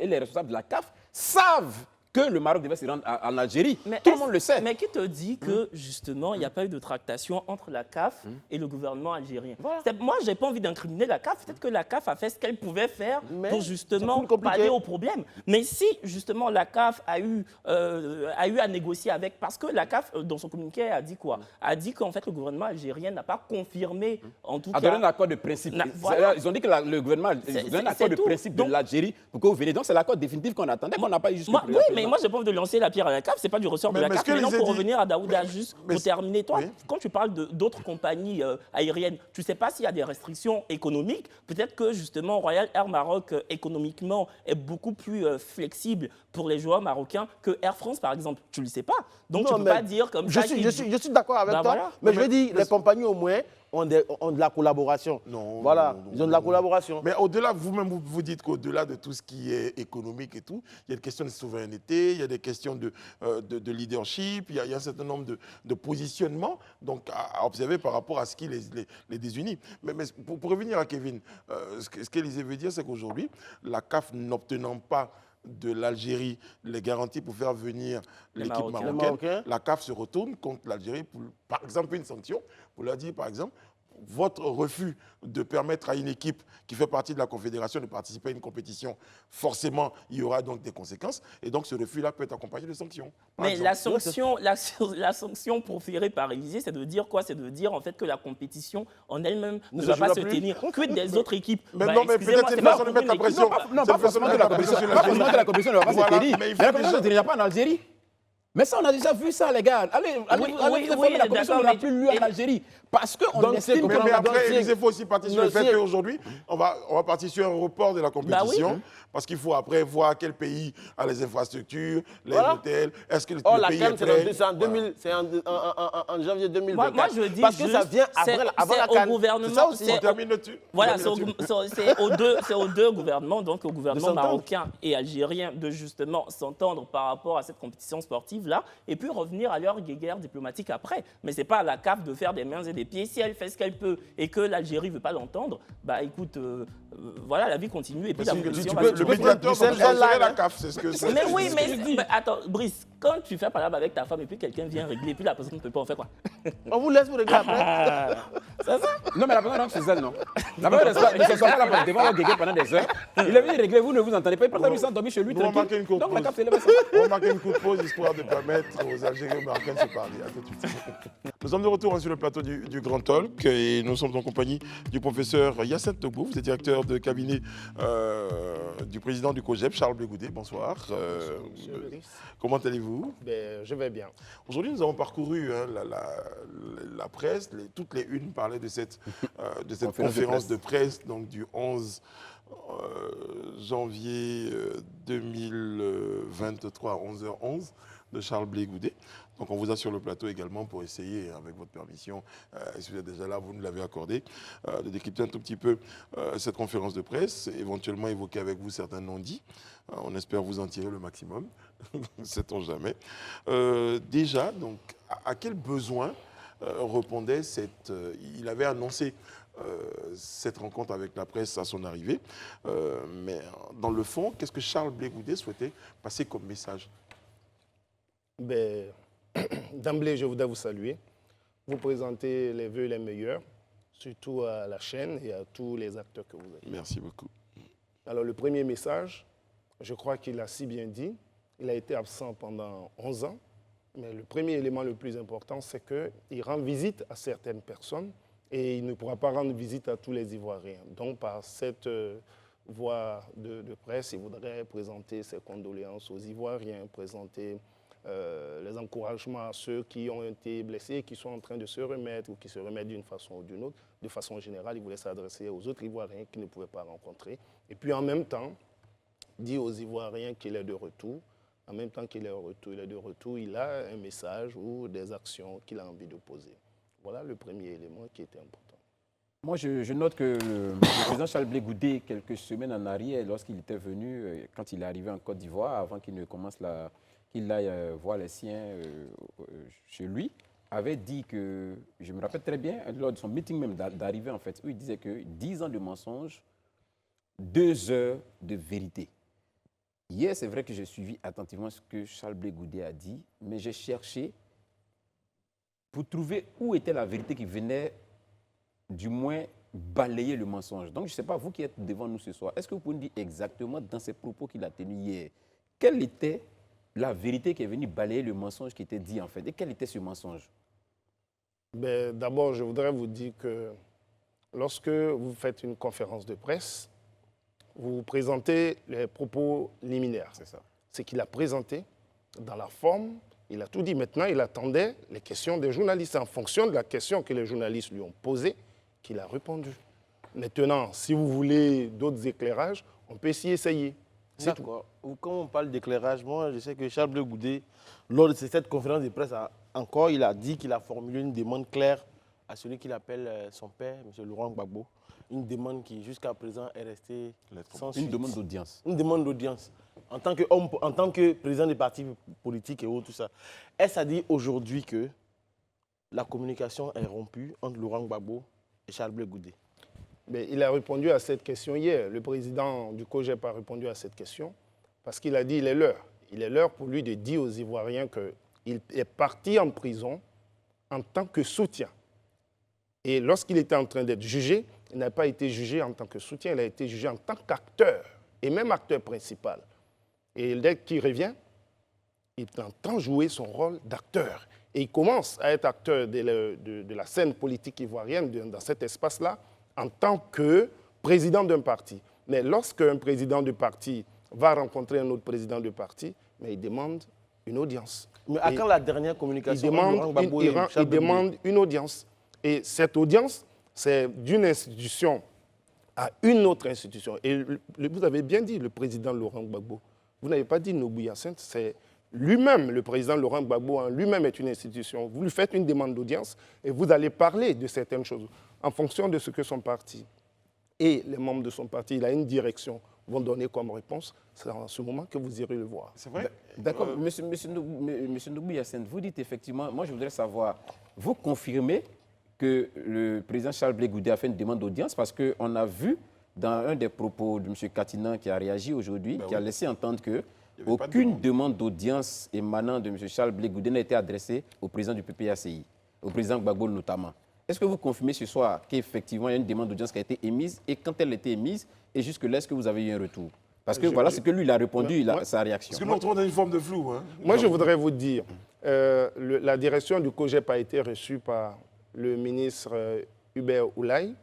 les responsables de la CAF savent que le Maroc devait se rendre en Algérie. Mais tout le monde le sait. Mais qui te dit que, justement, il n'y a pas eu de tractation entre la CAF et le gouvernement algérien? Voilà. Moi, je n'ai pas envie d'incriminer la CAF. Peut-être que la CAF a fait ce qu'elle pouvait faire pour, justement, pallier au problème. Mais si, justement, la CAF a eu à négocier avec... Parce que la CAF, dans son communiqué, a dit quoi? A dit qu'en fait, le gouvernement algérien n'a pas confirmé, en tout cas... A donné un accord de principe. Voilà. Ils ont dit que le gouvernement a donné un accord de principe de l'Algérie pour que vous veniez. Donc, c'est l'accord définitif qu'on attendait, qu'on n'a pas eu jusqu'à présent. Mais moi, je n'ai pas envie de lancer la pierre à la CAF, ce n'est pas du ressort de la CAF. Maintenant, pour revenir à Daouda, juste pour terminer, toi, quand tu parles d'autres compagnies aériennes, tu ne sais pas s'il y a des restrictions économiques. Peut-être que, justement, Royal Air Maroc, économiquement, est beaucoup plus flexible pour les joueurs marocains que Air France, par exemple. Tu ne le sais pas. Donc, tu ne peux pas dire comme ça. Je suis d'accord avec toi, voilà. Mais je veux dire, les compagnies, au moins, ont de la collaboration. Non, voilà, ils ont de la collaboration. Mais au-delà, vous-même, vous dites qu'au-delà de tout ce qui est économique et tout, il y a des questions de souveraineté, il y a des questions de leadership, il y a un certain nombre de positionnements donc, à observer par rapport à ce qui les désunit. Mais pour revenir à Kevin, ce qu'Élysée veut dire, c'est qu'aujourd'hui, la CAF n'obtenant pas de l'Algérie les garanties pour faire venir l'équipe marocaine, la CAF se retourne contre l'Algérie pour, par exemple, une sanction, pour leur dire, par exemple, votre refus de permettre à une équipe qui fait partie de la Confédération de participer à une compétition, forcément, il y aura donc des conséquences. Et donc, ce refus-là peut être accompagné de sanctions. Mais la sanction proférée par Élysée, c'est de dire quoi? C'est de dire en fait que la compétition en elle-même ne va pas se tenir. Que des autres équipes. Mais non, mais peut-être c'est une façon de mettre la pression. Non, pas forcément que la compétition ne va pas se tenir. Mais la compétition ne se tiendra pas en Algérie. Mais ça, on a déjà vu ça, les gars. Allez, la commission n'aura plus lieu en Algérie. Parce qu'on estime que... Mais après, il faut aussi partir sur le fait qu'aujourd'hui, on va partir sur un report de la compétition. Parce qu'il faut après voir quel pays a les infrastructures, les hôtels. Est-ce que le pays est prêt? C'est en janvier 2024. Moi, je dis parce que ça vient avant la CAN. Au gouvernement. On termine là-dessus. Voilà, c'est aux deux gouvernements, donc au gouvernement marocain et algérien, de justement s'entendre par rapport à cette compétition sportive-là, et puis revenir à leur guéguerre diplomatique après. Mais ce n'est pas à la CAF de faire des mains et des pieds. Si elle fait ce qu'elle peut et que l'Algérie ne veut pas l'entendre, bah écoute, voilà, la vie continue et puis la compétition va le médiateur, c'est la CAF, c'est ce que c'est. Mais oui, mais attends, Brice, quand tu fais par là avec ta femme et puis quelqu'un vient régler et puis la personne ne peut pas, on fait quoi? On vous laisse vous régler après. C'est ça? Non, mais la personne rentre chez elle, non. La personne ne se soit pas là pour devant guéguer pendant des heures. Il est venu régler, vous ne vous entendez pas. Il peut s'endormir chez lui tranquille. Donc la CAF s'élève. On va marquer une courte pause histoire de permettre aux Algériens marocains de se parler. À tout de suite. Nous sommes de retour sur le plateau du Grand Talk et nous sommes en compagnie du professeur Yassine Togo. Vous êtes directeur secrétaire de cabinet du président du COJEP, Charles Blé Goudé. Bonsoir. Comment allez-vous? Je vais bien. Aujourd'hui, nous avons parcouru la presse. Toutes les unes parlaient de cette conférence de presse donc, du 11 janvier 2023 à 11h11 de Charles Blé Goudé. Donc on vous a sur le plateau également pour essayer, avec votre permission, si vous êtes déjà là, vous nous l'avez accordé, de décrypter un tout petit peu cette conférence de presse, éventuellement évoquer avec vous certains non-dits. On espère vous en tirer le maximum, sait-on jamais. Déjà, donc, à quel besoin répondait cette... il avait annoncé cette rencontre avec la presse à son arrivée, mais dans le fond, qu'est-ce que Charles Blé Goudé souhaitait passer comme message? D'emblée, je voudrais vous saluer, vous présenter les vœux les meilleurs, surtout à la chaîne et à tous les acteurs que vous êtes. Merci beaucoup. Alors, le premier message, je crois qu'il a si bien dit, il a été absent pendant 11 ans, mais le premier élément le plus important, c'est qu'il rend visite à certaines personnes et il ne pourra pas rendre visite à tous les Ivoiriens. Donc, par cette voie de presse, il voudrait présenter ses condoléances aux Ivoiriens, présenter les encouragements à ceux qui ont été blessés, qui sont en train de se remettre ou qui se remettent d'une façon ou d'une autre. De façon générale, il voulait s'adresser aux autres Ivoiriens qu'il ne pouvait pas rencontrer. Et puis en même temps, dire aux Ivoiriens qu'il est de retour. En même temps qu'il est de retour, il a un message ou des actions qu'il a envie de poser. Voilà le premier élément qui était important. Moi, je note que le président Charles Blé Goudé, quelques semaines en arrière, lorsqu'il était venu, quand il est arrivé en Côte d'Ivoire, avant qu'il ne commence qu'il aille voir les siens chez lui, avait dit que, je me rappelle très bien, lors de son meeting même d'arrivée en fait, où il disait que 10 ans de mensonges, 2 heures de vérité. Hier, c'est vrai que j'ai suivi attentivement ce que Charles Blé Goudé a dit, mais j'ai cherché pour trouver où était la vérité qui venait, du moins, balayer le mensonge. Donc, je ne sais pas, vous qui êtes devant nous ce soir, est-ce que vous pouvez nous dire exactement, dans ces propos qu'il a tenus hier, quelle était la vérité qui est venue balayer le mensonge qui était dit en fait? Et quel était ce mensonge? D'abord, je voudrais vous dire que lorsque vous faites une conférence de presse, vous présentez les propos liminaires. C'est ça. C'est qu'il a présenté dans la forme, il a tout dit. Maintenant, il attendait les questions des journalistes. En fonction de la question que les journalistes lui ont posée, qu'il a répondu. Maintenant, si vous voulez d'autres éclairages, on peut s'y essayer. D'accord. Quand on parle d'éclairage, moi, je sais que Charles Blé Goudé, lors de cette conférence de presse, il a dit qu'il a formulé une demande claire à celui qu'il appelle son père, M. Laurent Gbagbo. Une demande qui, jusqu'à présent, est restée sans suite. Une demande d'audience. Une demande d'audience. En tant que président des partis politiques et autres, tout ça. Est-ce à dire aujourd'hui que la communication est rompue entre Laurent Gbagbo et Charles Blé Goudé? Il a répondu à cette question hier. Le président du COJEP a répondu à cette question parce qu'il a dit qu'il est l'heure. Il est l'heure pour lui de dire aux Ivoiriens qu'il est parti en prison en tant que soutien. Et lorsqu'il était en train d'être jugé, il n'a pas été jugé en tant que soutien, il a été jugé en tant qu'acteur, et même acteur principal. Et dès qu'il revient, il entend jouer son rôle d'acteur. Et il commence à être acteur de la scène politique ivoirienne dans cet espace-là, en tant que président d'un parti. Mais lorsqu'un président de parti va rencontrer un autre président de parti, mais il demande une audience. Mais à quand la dernière communication? Il demande une audience. Et cette audience, c'est d'une institution à une autre institution. Et vous avez bien dit, le président Laurent Gbagbo. Vous n'avez pas dit Nobou Hyacinthe, c'est lui-même, le président Laurent Gbagbo, lui-même est une institution. Vous lui faites une demande d'audience et vous allez parler de certaines choses en fonction de ce que son parti et les membres de son parti, il a une direction, vont donner comme réponse. C'est en ce moment que vous irez le voir. C'est vrai? D'accord. Monsieur Nobou Hyacinthe, vous dites effectivement, moi je voudrais savoir, vous confirmez que le président Charles Blé Goudé a fait une demande d'audience parce qu'on a vu dans un des propos de M. Katinan qui a réagi aujourd'hui, qui a laissé entendre que aucune demande d'audience émanant de M. Charles Blé Goudé n'a été adressée au président du PPACI, au président Gbagbo notamment. Est-ce que vous confirmez ce soir qu'effectivement il y a une demande d'audience qui a été émise et quand elle a été émise, et jusque-là, est-ce que vous avez eu un retour? Parce que voilà ce que lui il a répondu, sa réaction. Parce que nous, on trouve dans une forme de flou. Hein. Moi, je voudrais vous dire, la direction du COJEP a été reçue par le ministre Hubert Oulaye.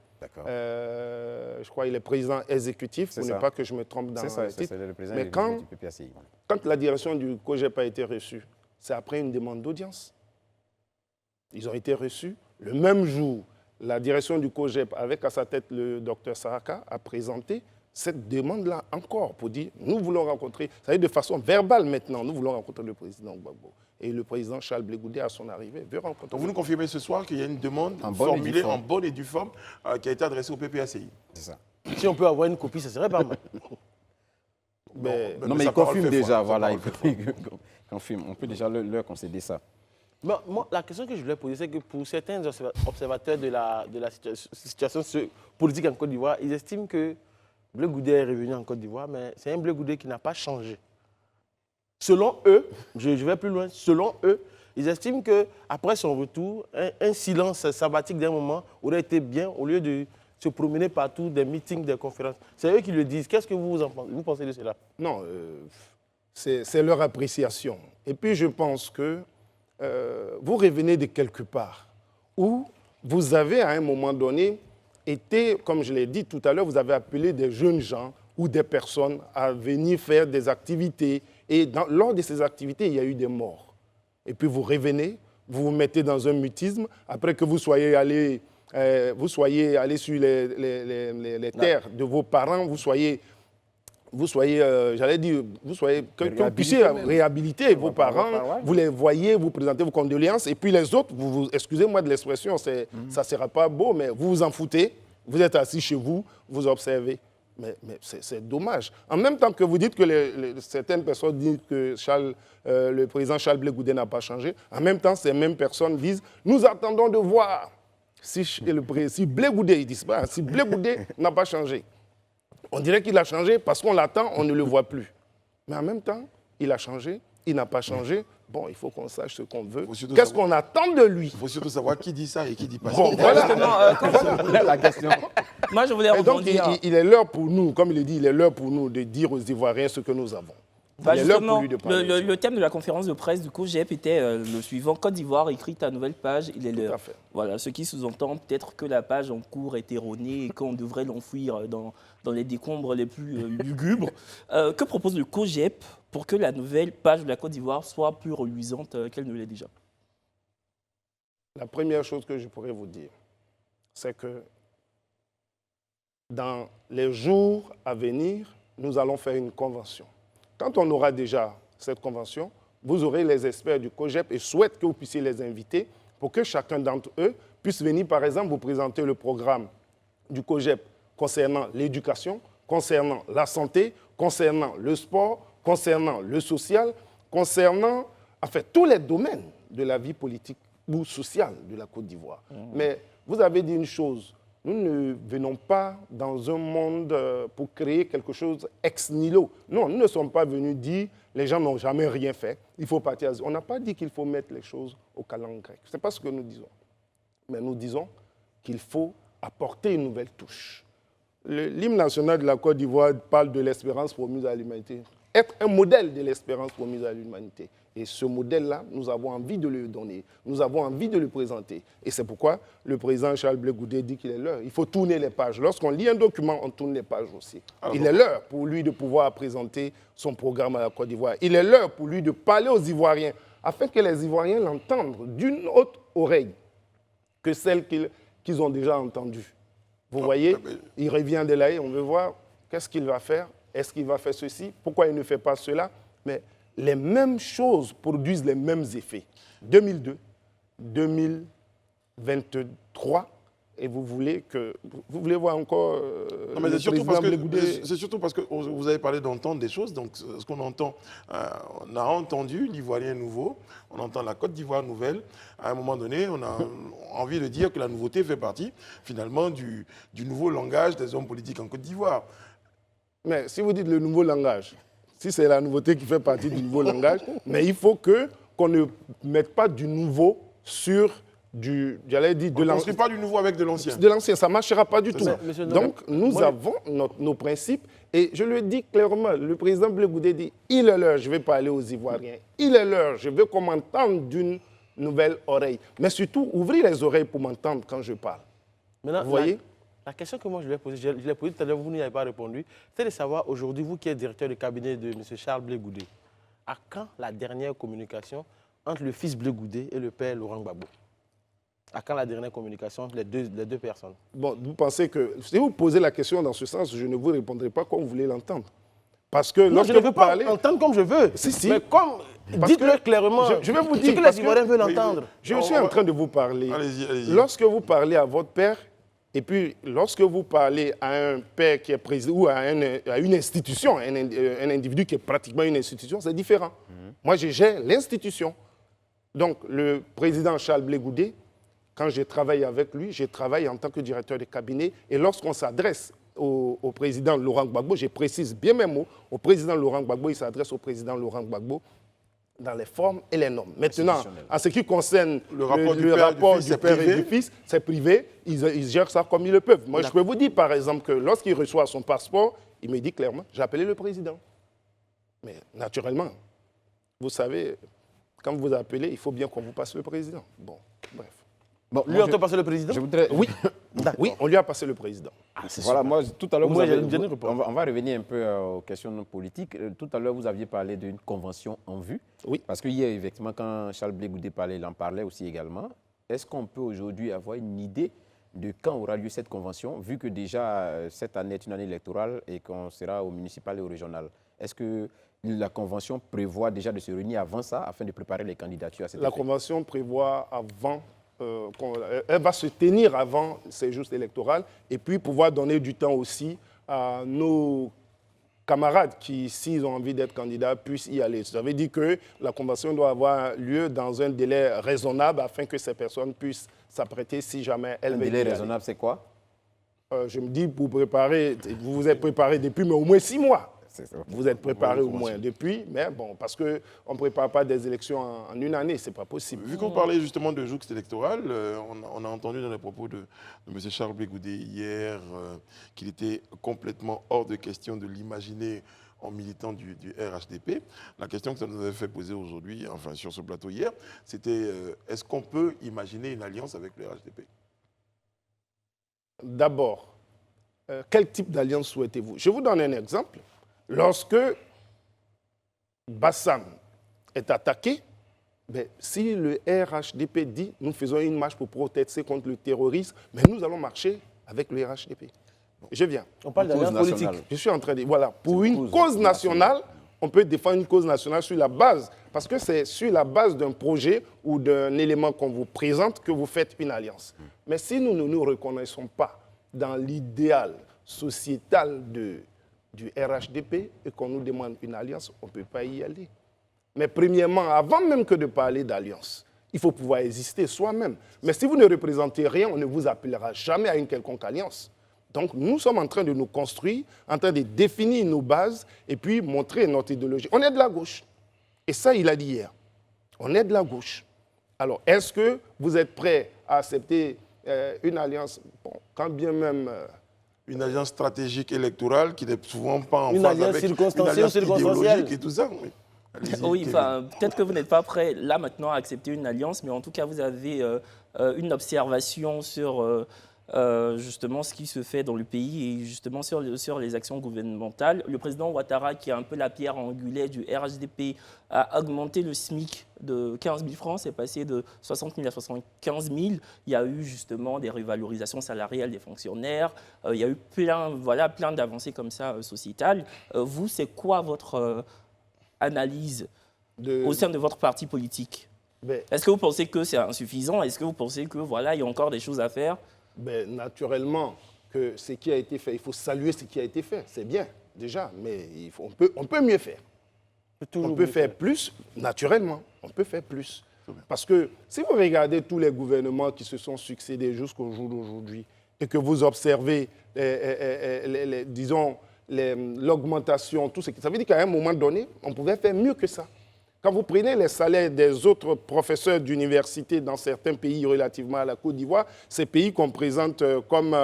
Je crois qu'il est président exécutif, pour ne pas que je me trompe dans le titre. C'est le président Mais du PPACI. Quand la direction du COGEP a été reçue, c'est après une demande d'audience. Ils ont été reçus. Le même jour, la direction du COGEP, avec à sa tête le docteur Saraka, a présenté cette demande-là encore pour dire nous voulons rencontrer, ça veut dire de façon verbale maintenant, nous voulons rencontrer le président Gbagbo. Et le président Charles Blé Goudé, à son arrivée, veut rencontrer. Donc vous nous confirmez ce soir qu'il y a une demande formulée en bonne et due forme qui a été adressée au PPACI. C'est ça. Si on peut avoir une copie, ça serait pas mal. Non, mais il confirme déjà, voilà, il confirme. On peut déjà leur concéder ça. Moi, la question que je voulais poser, c'est que pour certains observateurs de la situation politique en Côte d'Ivoire, ils estiment que Blé Goudé est revenu en Côte d'Ivoire, mais c'est un Blé Goudé qui n'a pas changé. Selon eux, je vais plus loin, selon eux, ils estiment qu'après son retour, un silence sabbatique d'un moment aurait été bien au lieu de se promener partout, des meetings, des conférences. C'est eux qui le disent. Qu'est-ce que vous en pensez? Vous pensez de cela? Non, c'est leur appréciation. Et puis je pense que vous revenez de quelque part où vous avez à un moment donné été, comme je l'ai dit tout à l'heure, vous avez appelé des jeunes gens ou des personnes à venir faire des activités. Et lors de ces activités, il y a eu des morts. Et puis vous revenez, vous vous mettez dans un mutisme, après que vous soyez allé sur les terres de vos parents, vous soyez que vous puissiez réhabiliter vos parents, vous les voyez, vous présentez vos condoléances, et puis les autres, excusez-moi de l'expression, ça ne sera pas beau, mais vous vous en foutez, vous êtes assis chez vous, vous observez. Mais c'est dommage. En même temps que vous dites que certaines personnes disent que le président Charles Blé Goudé n'a pas changé, en même temps, ces mêmes personnes disent « Nous attendons de voir si Blé Goudé, ils disent pas, si Blé Goudé n'a pas changé. » On dirait qu'il a changé parce qu'on l'attend, on ne le voit plus. Mais en même temps, il a changé, il n'a pas changé. Bon, il faut qu'on sache ce qu'on veut. Qu'est-ce qu'on attend de lui? Il faut surtout savoir qui dit ça et qui dit pas ça. Bon, voilà la question. Moi, je voulais rebondir. Donc, il est l'heure pour nous, comme il le dit, il est l'heure pour nous de dire aux Ivoiriens ce que nous avons. Justement, le thème de la conférence de presse du COGEP était le suivant. Côte d'Ivoire, écrit ta nouvelle page, il est l'heure. Voilà, ce qui sous-entend peut-être que la page en cours est erronée et qu'on devrait l'enfouir dans les décombres les plus lugubres. Que propose le COGEP pour que la nouvelle page de la Côte d'Ivoire soit plus reluisante qu'elle ne l'est déjà? La première chose que je pourrais vous dire, c'est que dans les jours à venir, nous allons faire une convention. Quand on aura déjà cette convention, vous aurez les experts du COGEP et souhaite que vous puissiez les inviter pour que chacun d'entre eux puisse venir, par exemple, vous présenter le programme du COGEP concernant l'éducation, concernant la santé, concernant le sport, concernant le social, concernant en fait, tous les domaines de la vie politique ou sociale de la Côte d'Ivoire. Mais vous avez dit une chose, nous ne venons pas dans un monde pour créer quelque chose ex nihilo. Non, nous ne sommes pas venus dire les gens n'ont jamais rien fait, il faut partir. On n'a pas dit qu'il faut mettre les choses au calendrier grec. Ce n'est pas ce que nous disons. Mais nous disons qu'il faut apporter une nouvelle touche. L'hymne national de la Côte d'Ivoire parle de l'espérance promise à l'humanité. Être un modèle de l'espérance promise à l'humanité. Et ce modèle-là, nous avons envie de le donner, nous avons envie de le présenter. Et c'est pourquoi le président Charles Blé Goudé dit qu'il est l'heure. Il faut tourner les pages. Lorsqu'on lit un document, on tourne les pages aussi. Il est l'heure pour lui de pouvoir présenter son programme à la Côte d'Ivoire. Il est l'heure pour lui de parler aux Ivoiriens, afin que les Ivoiriens l'entendent d'une autre oreille que celle qu'ils ont déjà entendue. Vous voyez, il revient de là et on veut voir qu'est-ce qu'il va faire. Est-ce qu'il va faire ceci? Pourquoi il ne fait pas cela? Mais les mêmes choses produisent les mêmes effets. 2002, 2023, et vous voulez voir encore non, mais c'est surtout parce que vous avez parlé d'entendre des choses. Donc, ce qu'on entend, on a entendu l'Ivoirien nouveau, on entend la Côte d'Ivoire nouvelle. À un moment donné, on a envie de dire que la nouveauté fait partie, finalement, du nouveau langage des hommes politiques en Côte d'Ivoire. Mais si vous dites le nouveau langage, si c'est la nouveauté qui fait partie du nouveau langage, mais il faut qu'on ne mette pas du nouveau sur de l'ancien. On ne construit pas du nouveau avec de l'ancien. De l'ancien, ça ne marchera pas du tout. Donc, nous avons nos principes, et je le dis clairement, le président Blé Goudé dit, il est l'heure, je vais parler aux Ivoiriens, il est l'heure, je veux qu'on m'entende d'une nouvelle oreille. Mais surtout, ouvrez les oreilles pour m'entendre quand je parle. Maintenant, vous voyez? La question que moi je lui ai posée, je l'ai posée tout à l'heure, vous n'y avez pas répondu, c'est de savoir aujourd'hui, vous qui êtes directeur de cabinet de M. Charles Blé Goudé, à quand la dernière communication entre le fils Blé Goudé et le père Laurent Gbagbo? À quand la dernière communication entre les deux personnes? Bon, vous pensez que si vous posez la question dans ce sens, je ne vous répondrai pas comme vous voulez l'entendre. Parce que Non, je ne veux pas entendre comme je veux. Si. Mais comme, dites-le clairement. Je vais vous dire. Ce que les Ivoiriens veulent entendre. Je suis en train de vous parler. Allez-y. Lorsque vous parlez à votre père, et puis lorsque vous parlez à un père qui est président ou à une institution, un individu qui est pratiquement une institution, c'est différent. Moi, je gère l'institution. Donc, le président Charles Blé Goudé, quand je travaille avec lui, je travaille en tant que directeur de cabinet. Et lorsqu'on s'adresse au président Laurent Gbagbo, je précise bien mes mots, au président Laurent Gbagbo, il s'adresse au président Laurent Gbagbo dans les formes et les normes. Maintenant, en ce qui concerne le rapport du père et du fils, c'est privé, ils gèrent ça comme ils le peuvent. Moi, je peux vous dire, par exemple, que lorsqu'il reçoit son passeport, il me dit clairement, j'ai appelé le président. Mais naturellement, vous savez, quand vous appelez, il faut bien qu'on vous passe le président. Bon, bref. Bon, Lui, on t'a passé le président? Je voudrais... Oui, oui, on lui a passé le président. Voilà, moi, tout à l'heure, on on va revenir un peu aux questions politiques. Tout à l'heure, vous aviez parlé d'une convention en vue. Oui. Parce que hier, effectivement, quand Charles Blé Goudé parlait, il en parlait aussi également. Est-ce qu'on peut aujourd'hui avoir une idée de quand aura lieu cette convention, vu que déjà, cette année est une année électorale et qu'on sera au municipal et au régional? Est-ce que la convention prévoit déjà de se réunir avant ça, afin de préparer les candidatures à cette La convention prévoit avant... elle va se tenir avant ces jours électoraux et puis pouvoir donner du temps aussi à nos camarades qui, s'ils ont envie d'être candidats, puissent y aller. Ça veut dire que la convention doit avoir lieu dans un délai raisonnable afin que ces personnes puissent s'apprêter si jamais elles veulent y aller. Un délai raisonnable, c'est quoi? Je me dis, pour préparer, vous vous êtes préparé depuis mais au moins 6 mois. Vous êtes préparé au moins depuis, mais bon, parce qu'on ne prépare pas des élections en une année, ce n'est pas possible. Vu qu'on parlait justement de joutes électorales, on a entendu dans les propos de M. Charles Blé Goudé hier qu'il était complètement hors de question de l'imaginer en militant du RHDP. La question que ça nous avait fait poser aujourd'hui, enfin sur ce plateau hier, c'était est-ce qu'on peut imaginer une alliance avec le RHDP? D'abord, quel type d'alliance souhaitez-vous? Je vous donne un exemple. Lorsque Bassam est attaqué, si le RHDP dit nous faisons une marche pour protester contre le terrorisme, mais nous allons marcher avec le RHDP. Je viens. On parle d'alliance politique. Je suis en train de dire, voilà, pour une cause nationale, on peut défendre une cause nationale sur la base, parce que c'est sur la base d'un projet ou d'un élément qu'on vous présente que vous faites une alliance. Mais si nous ne nous reconnaissons pas dans l'idéal sociétal du RHDP et qu'on nous demande une alliance, on ne peut pas y aller. Mais premièrement, avant même que de parler d'alliance, il faut pouvoir exister soi-même. Mais si vous ne représentez rien, on ne vous appellera jamais à une quelconque alliance. Donc nous sommes en train de nous construire, en train de définir nos bases et puis montrer notre idéologie. On est de la gauche. Et ça, il a dit hier. On est de la gauche. Alors, est-ce que vous êtes prêts à accepter une alliance, quand bien même... une alliance stratégique électorale qui n'est souvent pas en phase avec une alliance idéologique et tout ça. Oui, oui, enfin, peut-être que vous n'êtes pas prêt là maintenant à accepter une alliance, mais en tout cas, vous avez une observation sur justement ce qui se fait dans le pays et justement sur les actions gouvernementales. Le président Ouattara, qui est un peu la pierre angulaire du RHDP, a augmenté le SMIC de 15 000 francs, c'est passé de 60 000 à 75 000. Il y a eu justement des revalorisations salariales des fonctionnaires. Il y a eu plein d'avancées comme ça sociétales. Vous, c'est quoi votre analyse au sein de votre parti politique? Est-ce que vous pensez que c'est insuffisant? Est-ce que vous pensez que il y a encore des choses à faire? Naturellement, que ce qui a été fait, il faut saluer ce qui a été fait. C'est bien, déjà, mais on peut mieux faire. On peut faire plus, naturellement. On peut faire plus. Parce que si vous regardez tous les gouvernements qui se sont succédés jusqu'au jour d'aujourd'hui et que vous observez, disons, l'augmentation, tout ce qui... Ça veut dire qu'à un moment donné, on pouvait faire mieux que ça. Quand vous prenez les salaires des autres professeurs d'université dans certains pays relativement à la Côte d'Ivoire, ces pays qu'on présente comme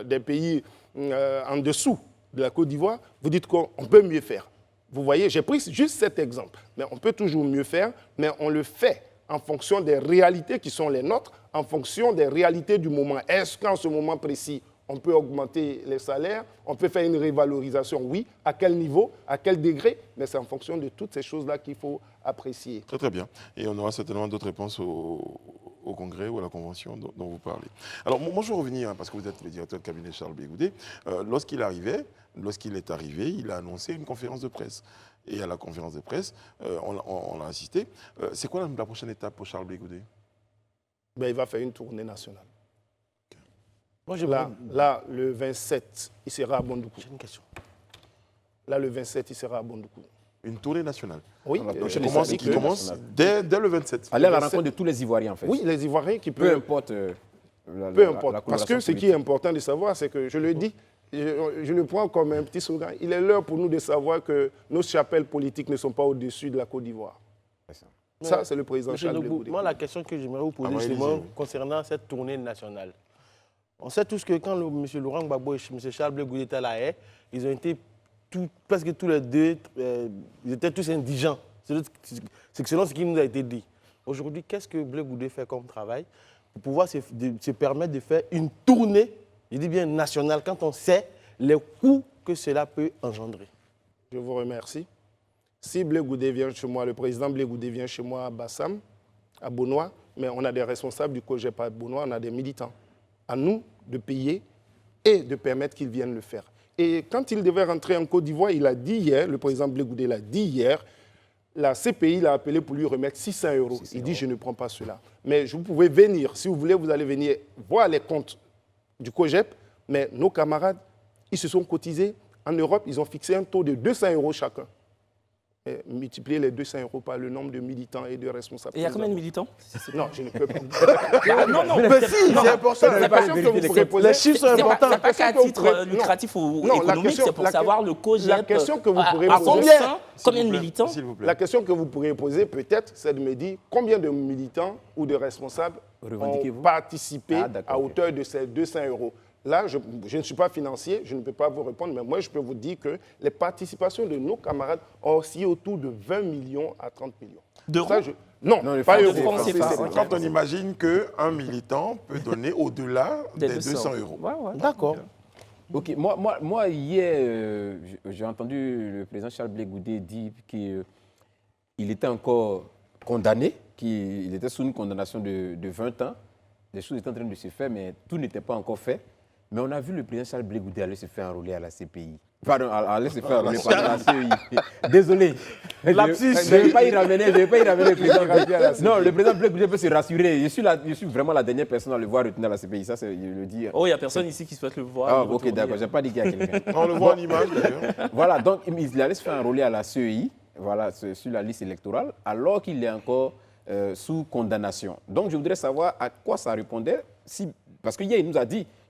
des pays en dessous de la Côte d'Ivoire, vous dites qu'on peut mieux faire. Vous voyez, j'ai pris juste cet exemple. Mais on peut toujours mieux faire, mais on le fait en fonction des réalités qui sont les nôtres, en fonction des réalités du moment. Est-ce qu'en ce moment précis, on peut augmenter les salaires, on peut faire une révalorisation, oui. À quel niveau, à quel degré, mais c'est en fonction de toutes ces choses-là qu'il faut apprécier. Très très bien. Et on aura certainement d'autres réponses au congrès ou à la convention dont vous parlez. Alors moi je veux revenir, parce que vous êtes le directeur de cabinet Charles Blé Goudet. Lorsqu'il est arrivé, il a annoncé une conférence de presse. Et à la conférence de presse, on a assisté. C'est quoi la prochaine étape pour Charles Blé Goudet? Il va faire une tournée nationale. Moi, Là, le 27, il sera à Bondoukou. J'ai une question. Là, le 27, il sera à Bondoukou. Une tournée nationale. Oui, Qui commence dès le 27. Aller à la rencontre de tous les Ivoiriens, en fait. Oui, les Ivoiriens qui Peu peuvent... importe. Peu importe. Parce que ce qui est important de savoir, c'est que, je le dis, je le prends comme un petit slogan, il est l'heure pour nous de savoir que nos chapelles politiques ne sont pas au-dessus de la Côte d'Ivoire. Ça, c'est le président Monsieur Charles Blé Nogbou, Goudet. moi, la question que j'aimerais vous poser justement concernant cette tournée nationale. On sait tous que quand M. Laurent Gbagbo et M. Charles Blé Goudet étaient à La Haye, ils ont été presque tous les deux, ils étaient tous indigents. C'est selon ce qui nous a été dit. Aujourd'hui, qu'est-ce que Blé Goudet fait comme travail pour pouvoir se permettre de faire une tournée, je dis bien nationale, quand on sait les coûts que cela peut engendrer? Je vous remercie. Si Blé Goudet vient chez moi, le président Blé Goudet vient chez moi à Bassam, à Bonois, mais on a des responsables du COGEP à Bonois, on a des militants. À nous de payer et de permettre qu'ils viennent le faire. Et quand il devait rentrer en Côte d'Ivoire, il a dit hier, le président Blé Goudet l'a dit hier, la CPI l'a appelé pour lui remettre 600 €. Il dit, je ne prends pas cela. Mais vous pouvez venir, si vous voulez, vous allez venir voir les comptes du COGEP, mais nos camarades, ils se sont cotisés. En Europe, ils ont fixé un taux de 200 € chacun. Et multiplier les 200 € par le nombre de militants et de responsables. Et il y a combien de militants? Non, je ne peux pas. Non, Mais si, c'est important. La question que vous pourrez poser, Les chiffres sont importants. C'est pas qu'à titre Non. lucratif ou Non, la économique, question- c'est pour la- savoir le COGEP. la question que vous pourrez à poser- combien de militants? S'il vous plaît. La question que vous pourriez poser, peut-être, c'est de me dire combien de militants ou de responsables ont Revendiquez-vous participé d'accord, à ok. hauteur de ces 200 €. Là, je ne suis pas financier, je ne peux pas vous répondre, mais moi, je peux vous dire que les participations de nos camarades ont oscillé autour de 20 millions à 30 millions. D'euros? Ça, Non, Non, les pas francs euros. CFA, C'est- CFA. c'est- Ok. Quand on imagine qu'un militant peut donner au-delà des 200 €. Ouais, ouais. D'accord. Ok, moi hier, j'ai entendu le président Charles Blé Goudet dire qu'il était encore condamné, qu'il était sous une condamnation de 20 ans. Des choses étaient en train de se faire, mais tout n'était pas encore fait. Mais on a vu le président Charles Blé Goudet aller se faire enrôler à la CPI. Pardon, aller se faire enrôler à la CEI. Désolé. Je ne vais pas y ramener le président. Non, le président Blé Goudet peut se rassurer. Je suis vraiment la dernière personne à le voir retenir à la CPI. Ça, je le dis. Oh, il n'y a personne ici qui souhaite le voir. Ah, le ok, retourner. d'accord. Je n'ai pas dit qu'il y a quelqu'un. On le voit en image d'ailleurs. Voilà, donc il allait se faire enrôler à la CEI, voilà, sur la liste électorale, alors qu'il est encore sous condamnation. Donc je voudrais savoir à quoi ça répondait, parce qu'hier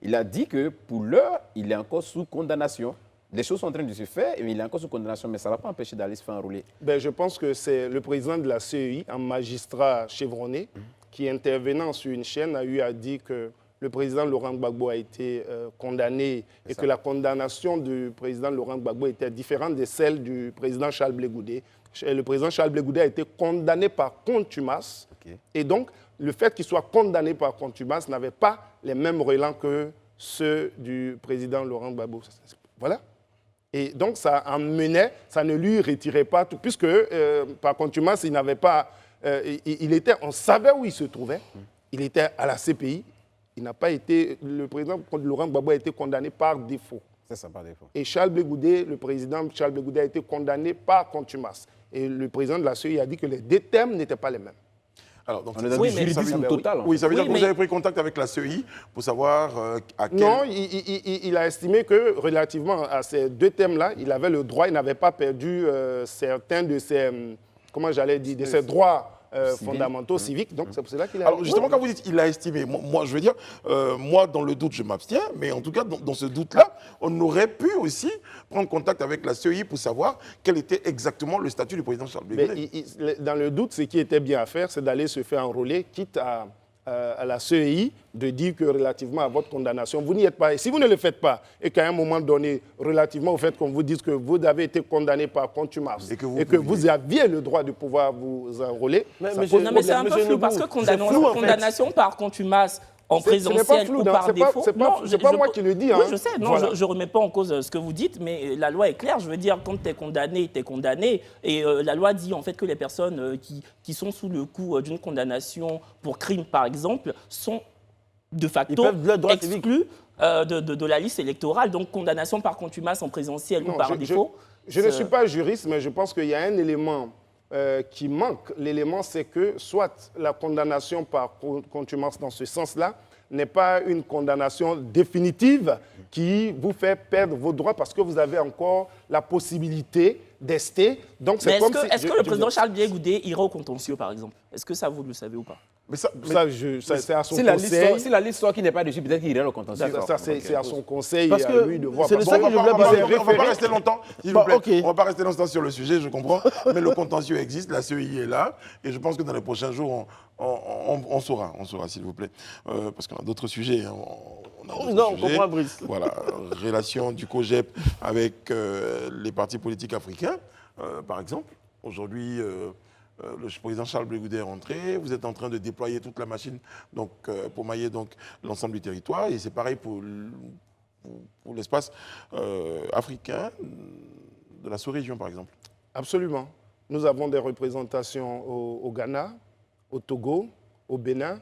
il a dit que pour l'heure, il est encore sous condamnation. Les choses sont en train de se faire, et il est encore sous condamnation, mais ça ne l'a pas empêché d'aller se faire enrôler. Je pense que c'est le président de la CEI, un magistrat chevronné, qui intervenant sur une chaîne a eu à dire que le président Laurent Gbagbo a été condamné et que la condamnation du président Laurent Gbagbo était différente de celle du président Charles Blé Goudet. Le président Charles Blé Goudet a été condamné par contumace. Ok. Et donc, le fait qu'il soit condamné par contumace n'avait pas les mêmes relents que ceux du président Laurent Gbagbo. Voilà. Et donc, ça emmenait, ça ne lui retirait pas tout, puisque par contumace, il n'avait pas. On savait où il se trouvait. Il était à la CPI. Il n'a pas été. Le président Laurent Gbagbo a été condamné par défaut. C'est ça, par défaut. Et Charles Blé Goudet, le président Charles Blé Goudet a été condamné par contumace. Et le président de la CEI a dit que les deux termes n'étaient pas les mêmes. Alors, donc, On est dans Oui, du mais- juridisme total. en oui, ça veut Oui, dire que mais- vous avez pris contact avec la CEI pour savoir à quel... Non, il a estimé que relativement à ces deux thèmes-là, il avait le droit, il n'avait pas perdu certains de ses, comment j'allais dire, de ses droits fondamentaux civiques. Donc c'est pour cela qu'il a... Alors justement, quand vous dites il a estimé, moi je veux dire, moi dans le doute je m'abstiens, mais en tout cas dans ce doute-là, on aurait pu aussi prendre contact avec la CEI pour savoir quel était exactement le statut du président Charles Blé Goudet. Dans le doute, ce qui était bien à faire, c'est d'aller se faire enrôler, quitte à la CEI de dire que relativement à votre condamnation, vous n'y êtes pas. Et si vous ne le faites pas, et qu'à un moment donné, relativement au fait qu'on vous dise que vous avez été condamné par contumace Et que vous aviez le droit de pouvoir vous enrôler, Mais ça monsieur- pose Non, mais c'est un Monsieur peu flou parce que Nogbou, c'est flou, en fait. condamnation par contumace, en présentiel ou par défaut. C'est pas moi qui le dis. Oui, je sais. Non, voilà. Je ne remets pas en cause ce que vous dites, mais la loi est claire. Je veux dire, quand tu es condamné, tu es condamné. Et la loi dit en fait que les personnes qui sont sous le coup d'une condamnation pour crime, par exemple, sont de facto exclus de la liste électorale. Donc, condamnation par contumace en présentiel ou par défaut. Je ne suis pas juriste, mais je pense qu'il y a un élément qui manque. L'élément, c'est que soit la condamnation par contumace dans ce sens-là n'est pas une condamnation définitive qui vous fait perdre vos droits parce que vous avez encore la possibilité d'ester. Donc, c'est comme est-ce que le président Charles Blé Goudé ira au contentieux, par exemple? Est-ce que ça, vous le savez ou pas? Mais c'est à son conseil. Si la liste soit qui n'est pas dessus, peut-être qu'il irait au contentieux. C'est à son conseil et à lui de voir. C'est ça que je voulais on ne va pas rester longtemps, s'il vous plaît. Okay. On ne va pas rester longtemps sur le sujet, je comprends. Mais le contentieux existe, la CEI est là. Et je pense que dans les prochains jours, on saura, s'il vous plaît. Parce qu'on a d'autres sujets. On comprend, Brice. Voilà, relation du COJEP avec les partis politiques africains, par exemple. Aujourd'hui, le président Charles Blé Goudé est rentré. Vous êtes en train de déployer toute la machine donc, pour mailler l'ensemble du territoire. Et c'est pareil pour l'espace africain de la sous-région, par exemple. Absolument. Nous avons des représentations au Ghana, au Togo, au Bénin.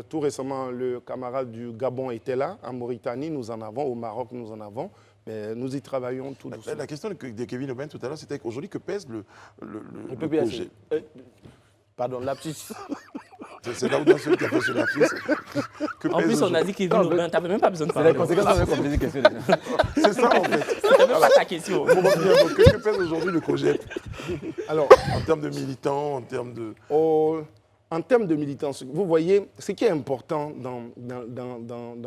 Tout récemment, le camarade du Gabon était là. En Mauritanie, nous en avons. Au Maroc, nous en avons. Mais nous y travaillons tout doucement. La question de Kevin Aubin tout à l'heure, c'était qu'aujourd'hui, que pèse le projet. Pardon, lapsus. C'est là où dans celui qui a fait ce lapsus. En plus, on a dit Kevin Aubin, tu n'avais même pas besoin de parler. C'est les conséquences de la question. C'est ça, en fait. C'était même pas ta question. Que pèse aujourd'hui le COJEP? Alors, en termes de militants, en termes de... En termes de militants, vous voyez, ce qui est important dans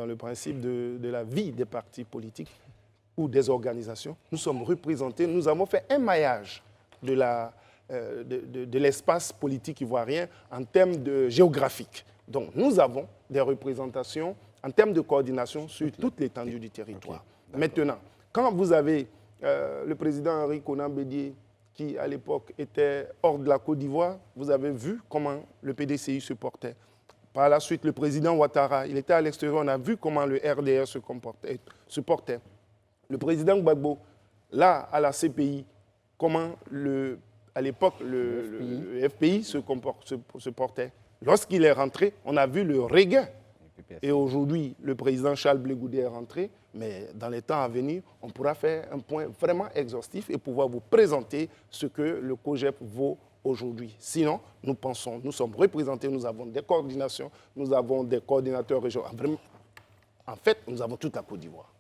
le principe de la vie des partis politiques ou des organisations, nous sommes représentés, nous avons fait un maillage de l'espace politique ivoirien en termes géographiques. Donc, nous avons des représentations en termes de coordination sur toute l'étendue du territoire. Maintenant, quand vous avez le président Henri Konan Bédié, qui à l'époque était hors de la Côte d'Ivoire, vous avez vu comment le PDCI se portait. Par la suite, le président Ouattara, il était à l'extérieur, on a vu comment le RDR se portait. Le président Gbagbo, là, à la CPI, comment, à l'époque, le FPI se portait. Lorsqu'il est rentré, on a vu le regain. Et aujourd'hui, le président Charles Blé Goudé est rentré, mais dans les temps à venir, on pourra faire un point vraiment exhaustif et pouvoir vous présenter ce que le COJEP vaut aujourd'hui. Sinon, nous sommes représentés, nous avons des coordinations, nous avons des coordinateurs régionaux. En fait, nous avons toute la Côte d'Ivoire.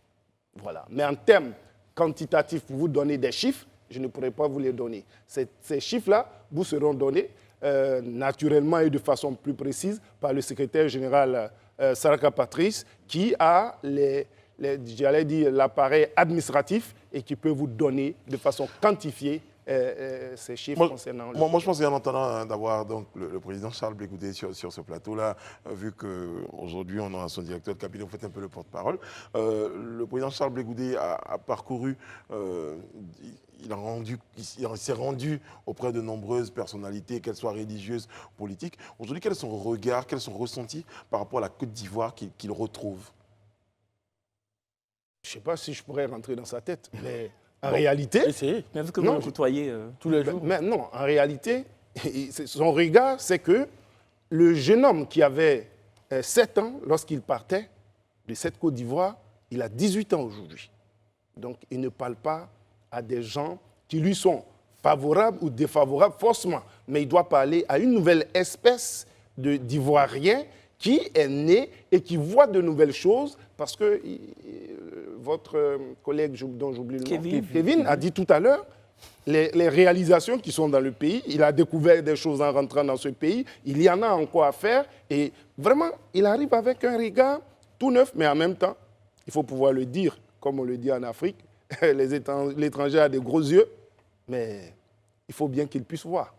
Voilà. Mais en termes quantitatifs, pour vous donner des chiffres, je ne pourrais pas vous les donner. Ces chiffres-là vous seront donnés naturellement et de façon plus précise par le secrétaire général Saraka Patrice, qui a l'appareil administratif et qui peut vous donner de façon quantifiée ces chiffres concernant le... Moi, je pense qu'en entendant d'avoir donc le président Charles Blé Goudé sur ce plateau-là, vu qu'aujourd'hui, on a son directeur de cabinet, vous faites un peu le porte-parole, le président Charles Blé Goudé a parcouru... il s'est rendu auprès de nombreuses personnalités, qu'elles soient religieuses, politiques. Aujourd'hui, quel est son regard, quels sont ressentis par rapport à la Côte d'Ivoire qu'il retrouve? Je ne sais pas si je pourrais rentrer dans sa tête, mais en réalité... Même que vous le côtoyez tous les jours. Mais non, en réalité, son regard, c'est que le jeune homme qui avait 7 ans lorsqu'il partait de cette Côte d'Ivoire, il a 18 ans aujourd'hui. Donc, il ne parle pas à des gens qui lui sont favorables ou défavorables forcément. Mais il doit parler à une nouvelle espèce d'Ivoiriens qui est né et qui voit de nouvelles choses parce que votre collègue dont j'oublie le nom, Kevin, a dit tout à l'heure, les réalisations qui sont dans le pays, il a découvert des choses en rentrant dans ce pays, il y en a encore à faire et vraiment, il arrive avec un regard tout neuf, mais en même temps, il faut pouvoir le dire, comme on le dit en Afrique, l'étranger a des gros yeux, mais il faut bien qu'il puisse voir.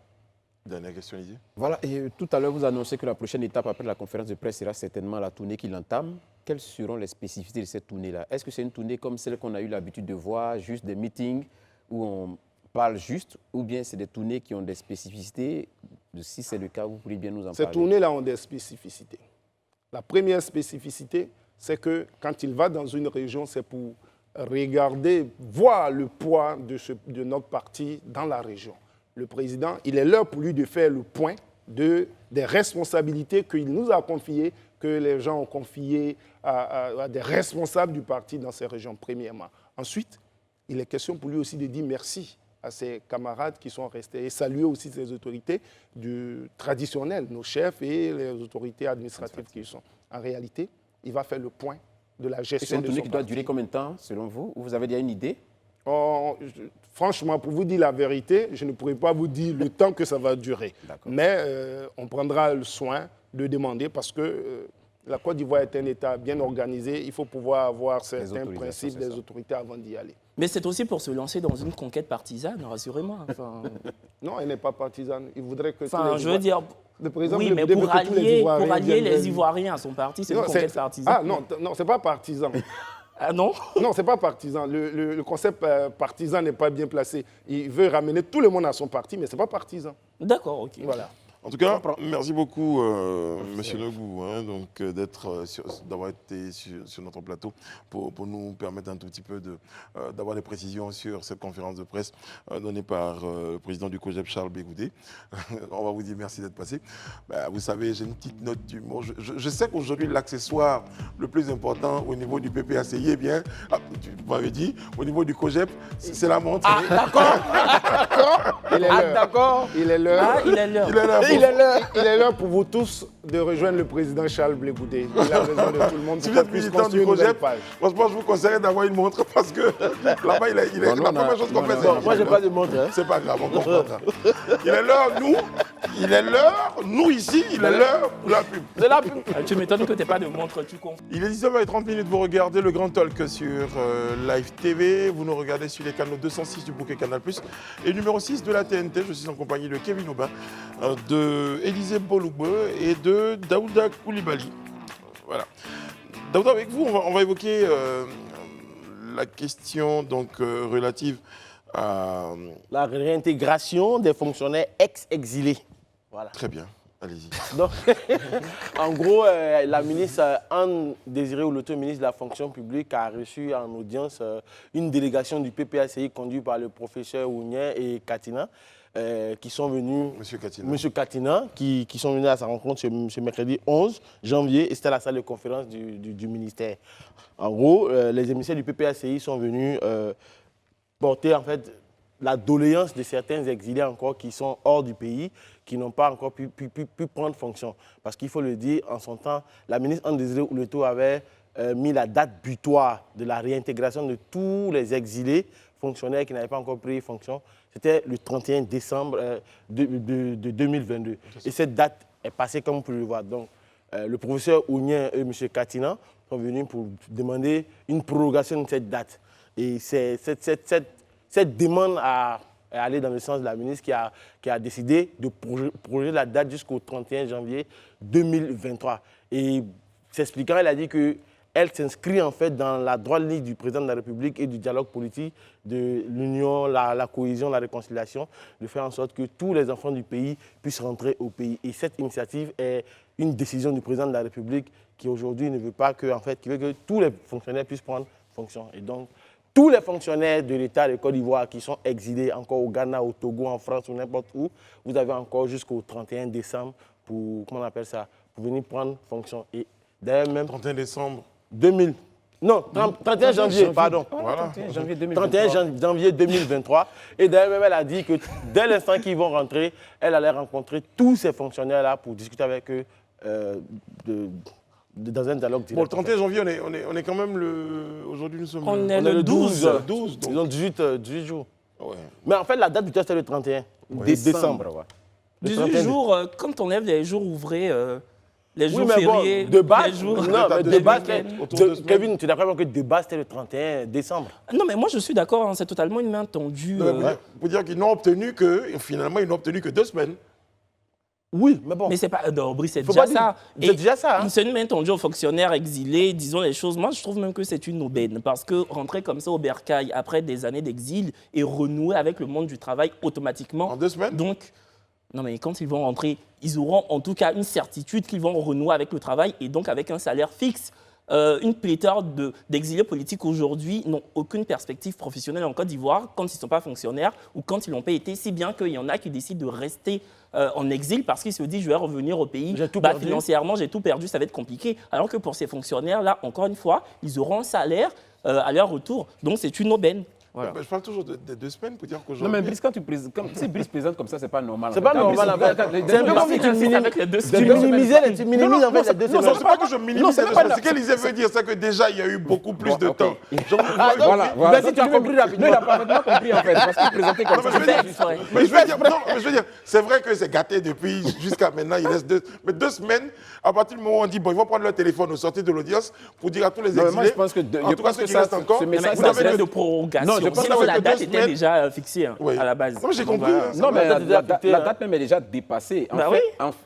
Dernière question, Lydie. Voilà, et tout à l'heure, vous annoncez que la prochaine étape après la conférence de presse sera certainement la tournée qu'il entame. Quelles seront les spécificités de cette tournée-là? Est-ce que c'est une tournée comme celle qu'on a eu l'habitude de voir, juste des meetings où on parle juste, ou bien c'est des tournées qui ont des spécificités? Si c'est le cas, vous pourriez bien nous en parler. Ces tournées-là ont des spécificités. La première spécificité, c'est que quand il va dans une région, c'est pour regarder, voir le poids de notre parti dans la région. Le président, il est l'heure pour lui de faire le point des responsabilités qu'il nous a confiées, que les gens ont confiées à des responsables du parti dans ces régions, premièrement. Ensuite, il est question pour lui aussi de dire merci à ses camarades qui sont restés et saluer aussi ses autorités traditionnelles, nos chefs et les autorités administratives qui sont. En réalité, il va faire le point de la gestion de son parti. C'est une tournée qui doit durer combien de temps, selon vous? Ou vous avez déjà une idée? Franchement, pour vous dire la vérité, je ne pourrais pas vous dire le temps que ça va durer. Mais on prendra le soin de demander parce que la Côte d'Ivoire est un État bien organisé. Il faut pouvoir avoir certains principes des autorités avant d'y aller. Mais c'est aussi pour se lancer dans une conquête partisane, rassurez-moi. Enfin... Non, elle n'est pas partisane. Il voudrait que je veux dire... oui, mais pour allier les Ivoiriens à son parti, c'est une conquête partisane. Ah non, ce n'est pas partisan. Ah non? Non, ce n'est pas partisan. Le concept partisan n'est pas bien placé. Il veut ramener tout le monde à son parti, mais ce n'est pas partisan. D'accord, ok. Voilà. En tout cas, merci beaucoup, Monsieur Legou, d'avoir été sur notre plateau pour nous permettre un tout petit peu d'avoir des précisions sur cette conférence de presse donnée par le président du COJEP, Charles Bégoudé. On va vous dire merci d'être passé. Vous savez, j'ai une petite note d'humour. Je sais qu'aujourd'hui, l'accessoire le plus important au niveau du PPACI, tu m'avais dit, au niveau du COJEP, c'est la montre. Ah, d'accord. D'accord. Il est l'heure. Ah, il est l'heure. Il est l'heure pour vous tous de rejoindre le président Charles Bégoudé. Il a besoin de tout le monde. Si vous êtes militant du COJEP, franchement, je vous conseillerais d'avoir une montre parce que là-bas, il est la première chose qu'on fait. Moi, je n'ai pas de montre. Hein. C'est pas grave, on comprendra. Il est l'heure, nous ici, il est l'heure pour la pub. C'est la pub. Tu m'étonnes que tu n'aies pas de montre, tu comprends. Il est 19h30, vous regardez le Grand Talk sur Live TV. Vous nous regardez sur les canaux 206 du bouquet Canal+, et numéro 6 de la TNT. Je suis en compagnie de Kevin Aubin, de Élisée Bolougbe et de Daouda Koulibaly. Voilà. Daouda, avec vous, on va évoquer la question relative à... La réintégration des fonctionnaires ex-exilés. Voilà. Très bien, allez-y. Donc, en gros, la ministre Anne Désiré Oloto, ministre de la fonction publique, a reçu en audience une délégation du PPACI conduite par le professeur Ounien et Katina, qui sont venus... Monsieur Katina, qui sont venus à sa rencontre ce mercredi 11 janvier, et c'était à la salle de conférence du ministère. En gros, les émissaires du PPACI sont venus porter en fait la doléance de certains exilés encore qui sont hors du pays, qui n'ont pas encore pu prendre fonction. Parce qu'il faut le dire, en son temps, la ministre Anne Désiré Oloto avait mis la date butoir de la réintégration de tous les exilés fonctionnaires qui n'avaient pas encore pris fonction. C'était le 31 décembre de 2022. Et cette date est passée comme vous pouvez le voir. Donc, le professeur Ounien et M. Katina sont venus pour demander une prorogation de cette date. Et cette demande a allé dans le sens de la ministre qui a décidé de prolonger la date jusqu'au 31 janvier 2023. Et s'expliquant, elle a dit qu'elle s'inscrit en fait dans la droite ligne du président de la République et du dialogue politique, de l'union, la cohésion, la réconciliation, de faire en sorte que tous les enfants du pays puissent rentrer au pays. Et cette initiative est une décision du président de la République qui aujourd'hui ne veut pas que, en fait, qui veut que tous les fonctionnaires puissent prendre fonction. Et donc, tous les fonctionnaires de l'État de Côte d'Ivoire qui sont exilés encore au Ghana, au Togo, en France ou n'importe où, vous avez encore jusqu'au 31 décembre pour, comment on appelle ça, pour venir prendre fonction. Et d'ailleurs même... 31 décembre 2000. Non, 31 janvier, pardon. Voilà. 31 janvier 2023. Et d'ailleurs même, elle a dit que dès l'instant qu'ils vont rentrer, elle allait rencontrer tous ces fonctionnaires-là pour discuter avec eux dans un dialogue direct. Bon, le 31 janvier, on est quand même aujourd'hui, nous sommes... On est le 12. 12 donc. Ils ont 18 jours. Ouais. Mais en fait, la date du test, c'est le 31 décembre. Ouais. 18 jours, quand on enlève les jours ouvrés, les jours Oui, mais fériés, bon, de base, les jours... non, mais de base, autour de semaines. Kevin, tu es d'accord que de base, c'était le 31 décembre. Non, mais moi, je suis d'accord, hein, c'est totalement une main tendue. Pour dire qu'ils n'ont obtenu finalement, ils n'ont obtenu que 2 semaines. Oui, mais bon. Mais c'est pas... Non, Brice, c'est Faut déjà pas dire- ça. c'est déjà ça, hein. C'est une main tendue aux fonctionnaires exilés, disons les choses. Moi, je trouve même que c'est une aubaine. Parce que rentrer comme ça au bercail, après des années d'exil, et renouer avec le monde du travail automatiquement... En 2 semaines. Donc, Non, mais quand ils vont rentrer, ils auront en tout cas une certitude qu'ils vont renouer avec le travail et donc avec un salaire fixe. Une pléthore d'exilés politiques aujourd'hui n'ont aucune perspective professionnelle en Côte d'Ivoire quand ils ne sont pas fonctionnaires ou quand ils l'ont pas été, si bien qu'il y en a qui décident de rester en exil parce qu'ils se disent je vais revenir au pays. Financièrement, j'ai tout perdu, ça va être compliqué. Alors que pour ces fonctionnaires-là, encore une fois, ils auront un salaire à leur retour. Donc c'est une aubaine. Voilà. Je parle toujours de 2 semaines pour dire qu'aujourd'hui... Non, mais Brice, si Brice présente comme ça, c'est pas normal. C'est pas normal, en fait. C'est un peu comme si tu minimises en fait les 2 semaines. Non, c'est pas que je minimise. Ce qu'Élysée veut dire, c'est que déjà, il y a eu beaucoup plus de temps. Voilà. Si tu as compris rapidement. Il a parfaitement compris, en fait, parce qu'il présentait comme ça. Mais je veux dire, c'est vrai que c'est gâté depuis jusqu'à maintenant, il reste 2... Mais 2 semaines, à partir du moment où on dit, bon, ils vont prendre leur téléphone au sortir de l'audience pour dire à tous les exilés, moi, je pense que en tout cas, ceux qui restent encore, vous avez de prorogation. Sinon, la date était déjà fixée à la base. Non, j'ai compris. Non, mais la date même est déjà dépassée.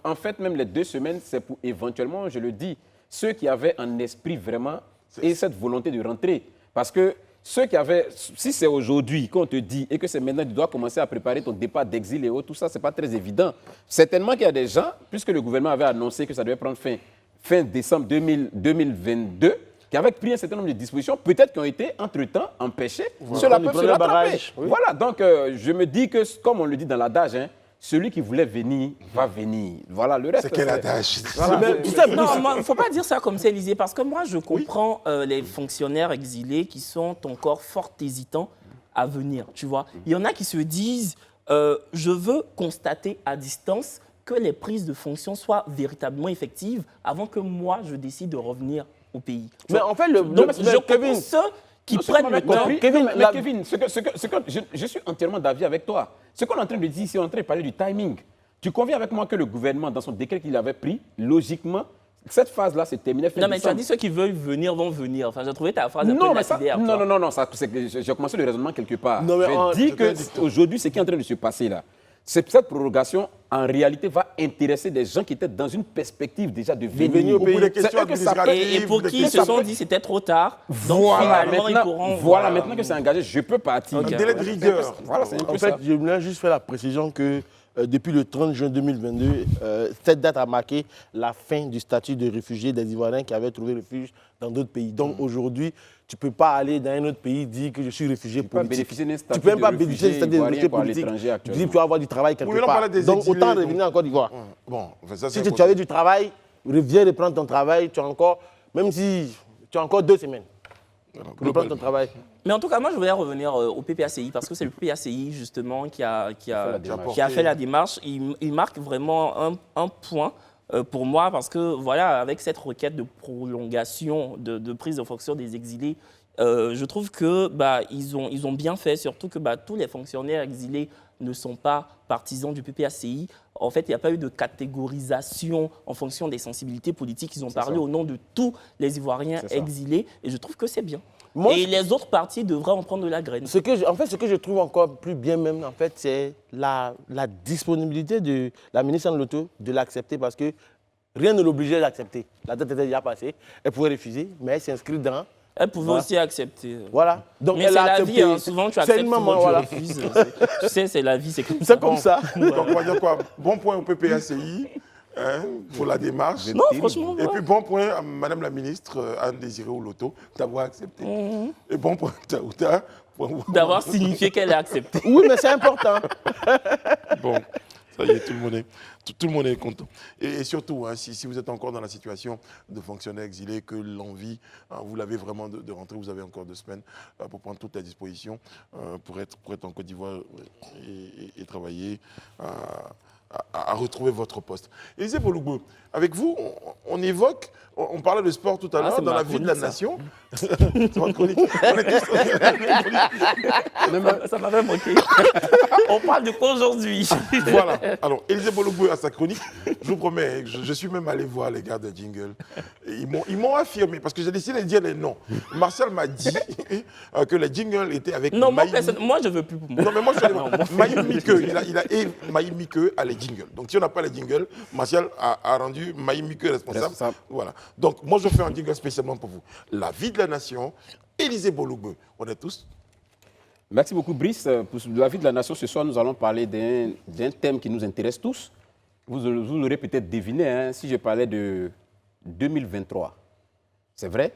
En fait, même les 2 semaines, c'est pour éventuellement, je le dis, ceux qui avaient un esprit vraiment et cette volonté de rentrer. Parce que ceux qui avaient, si c'est aujourd'hui qu'on te dit et que c'est maintenant que tu dois commencer à préparer ton départ d'exil et autres, tout ça, c'est pas très évident. Certainement qu'il y a des gens, puisque le gouvernement avait annoncé que ça devait prendre fin décembre 2022, qui avaient pris un certain nombre de dispositions, peut-être qui ont été, entre-temps, empêchées. Ceux-là peuvent se rattraper. Voilà, donc je me dis que, comme on le dit dans l'adage, celui qui voulait venir, va venir. Voilà, le reste... C'est quel adage? Non, il ne faut pas dire ça comme ça, Élysée, parce que moi, je comprends les fonctionnaires exilés qui sont encore fort hésitants à venir, tu vois. Il y en a qui se disent, je veux constater à distance que les prises de fonction soient véritablement effectives avant que moi, je décide de revenir au pays. Mais en fait, Kevin, ceux qui prennent le temps... Kevin, je suis entièrement d'avis avec toi. Ce qu'on est en train de dire ici, on est en train de parler du timing. Tu conviens avec moi que le gouvernement, dans son décret qu'il avait pris, logiquement, cette phase-là s'est terminée. Non, mais tu as dit ceux qui veulent venir vont venir. Enfin, j'ai trouvé ta phrase un peu lapidaire. Non, j'ai commencé le raisonnement quelque part. Je dis qu'aujourd'hui, ce qui est en train de se passer là, cette prorogation, en réalité, va intéresser des gens qui étaient dans une perspective déjà de venir au pays. Et pour qui ils se sont dit c'était trop tard. Donc finalement, ils pourront... Voilà, maintenant que c'est engagé, je peux partir. Un délai de rigueur. Voilà, c'est un peu ça. En fait, je voulais juste faire la précision que depuis le 30 juin 2022, cette date a marqué la fin du statut de réfugié des Ivoiriens qui avaient trouvé refuge dans d'autres pays. Donc aujourd'hui, tu ne peux pas aller dans un autre pays dire que je suis réfugié politique. Tu ne peux même pas bénéficier d'un statut de réfugié politique. Tu dis que tu vas avoir du travail quelque part. Donc autant revenir en Côte d'Ivoire. Si tu avais du travail, reviens reprendre ton travail. Tu as encore, même si tu as encore 2 semaines pour reprendre ton travail. Mais en tout cas, moi, je voulais revenir au PPACI parce que c'est le PPACI, justement, qui a fait la démarche. Il marque vraiment un point pour moi parce que, voilà, avec cette requête de prolongation de prise de fonction des exilés, je trouve que ils ont bien fait, surtout que tous les fonctionnaires exilés ne sont pas partisans du PPACI. En fait, il n'y a pas eu de catégorisation en fonction des sensibilités politiques. Ils ont parlé au nom de tous les Ivoiriens exilés et je trouve que c'est bien. Et les autres partis devraient en prendre de la graine. Ce que je trouve encore plus bien même, en fait, c'est la disponibilité de la ministre Anne Loto de l'accepter parce que rien ne l'obligeait d'accepter. La date était déjà passée. Elle pouvait refuser, mais elle s'inscrit dans... Elle pouvait aussi accepter. Voilà. Donc mais c'est la vie, souvent tu acceptes, souvent tu refuses. Tu sais, c'est la vie, c'est comme ça. Donc on va dire quoi? Bon point au PPACI. Pour la démarche. Non, franchement. Et puis bon point à Madame la ministre Anne-Désirée Oloto d'avoir accepté. Et bon point à Taouta d'avoir signifié qu'elle a accepté. Oui, mais c'est important. Bon, ça y est, tout le monde est content. Et surtout, si vous êtes encore dans la situation de fonctionnaire exilé, que l'envie, vous l'avez vraiment de rentrer, vous avez encore 2 semaines pour prendre toutes les dispositions pour être en Côte d'Ivoire et travailler à retrouver votre poste. Élysée Bolugbo, avec vous, on parlait de sport tout à l'heure, dans la vie de la nation. C'est votre chronique. Ça m'avait manqué. On parle de quoi aujourd'hui? Voilà. Alors, Élysée Bolugbo a sa chronique. Je vous promets, je suis même allé voir les gars de Jingle. Et ils m'ont affirmé, parce que j'ai décidé de dire les noms. Martial m'a dit que les Jingles étaient avec moi, je ne veux plus pour moi. Non, mais moi, je suis Maïm Mike, Maïm Mike a les jingles. Donc, si on n'a pas les jingles, Martial a rendu Maïm Mike responsable. Voilà. Donc, moi, je fais un jingle spécialement pour vous. La vie de la nation, Élysée Bolugbo. On est tous Merci beaucoup, Brice. Pour la vie de la nation, ce soir, nous allons parler d'un thème qui nous intéresse tous. Vous l'aurez peut-être deviné, hein, si je parlais de 2023. C'est vrai,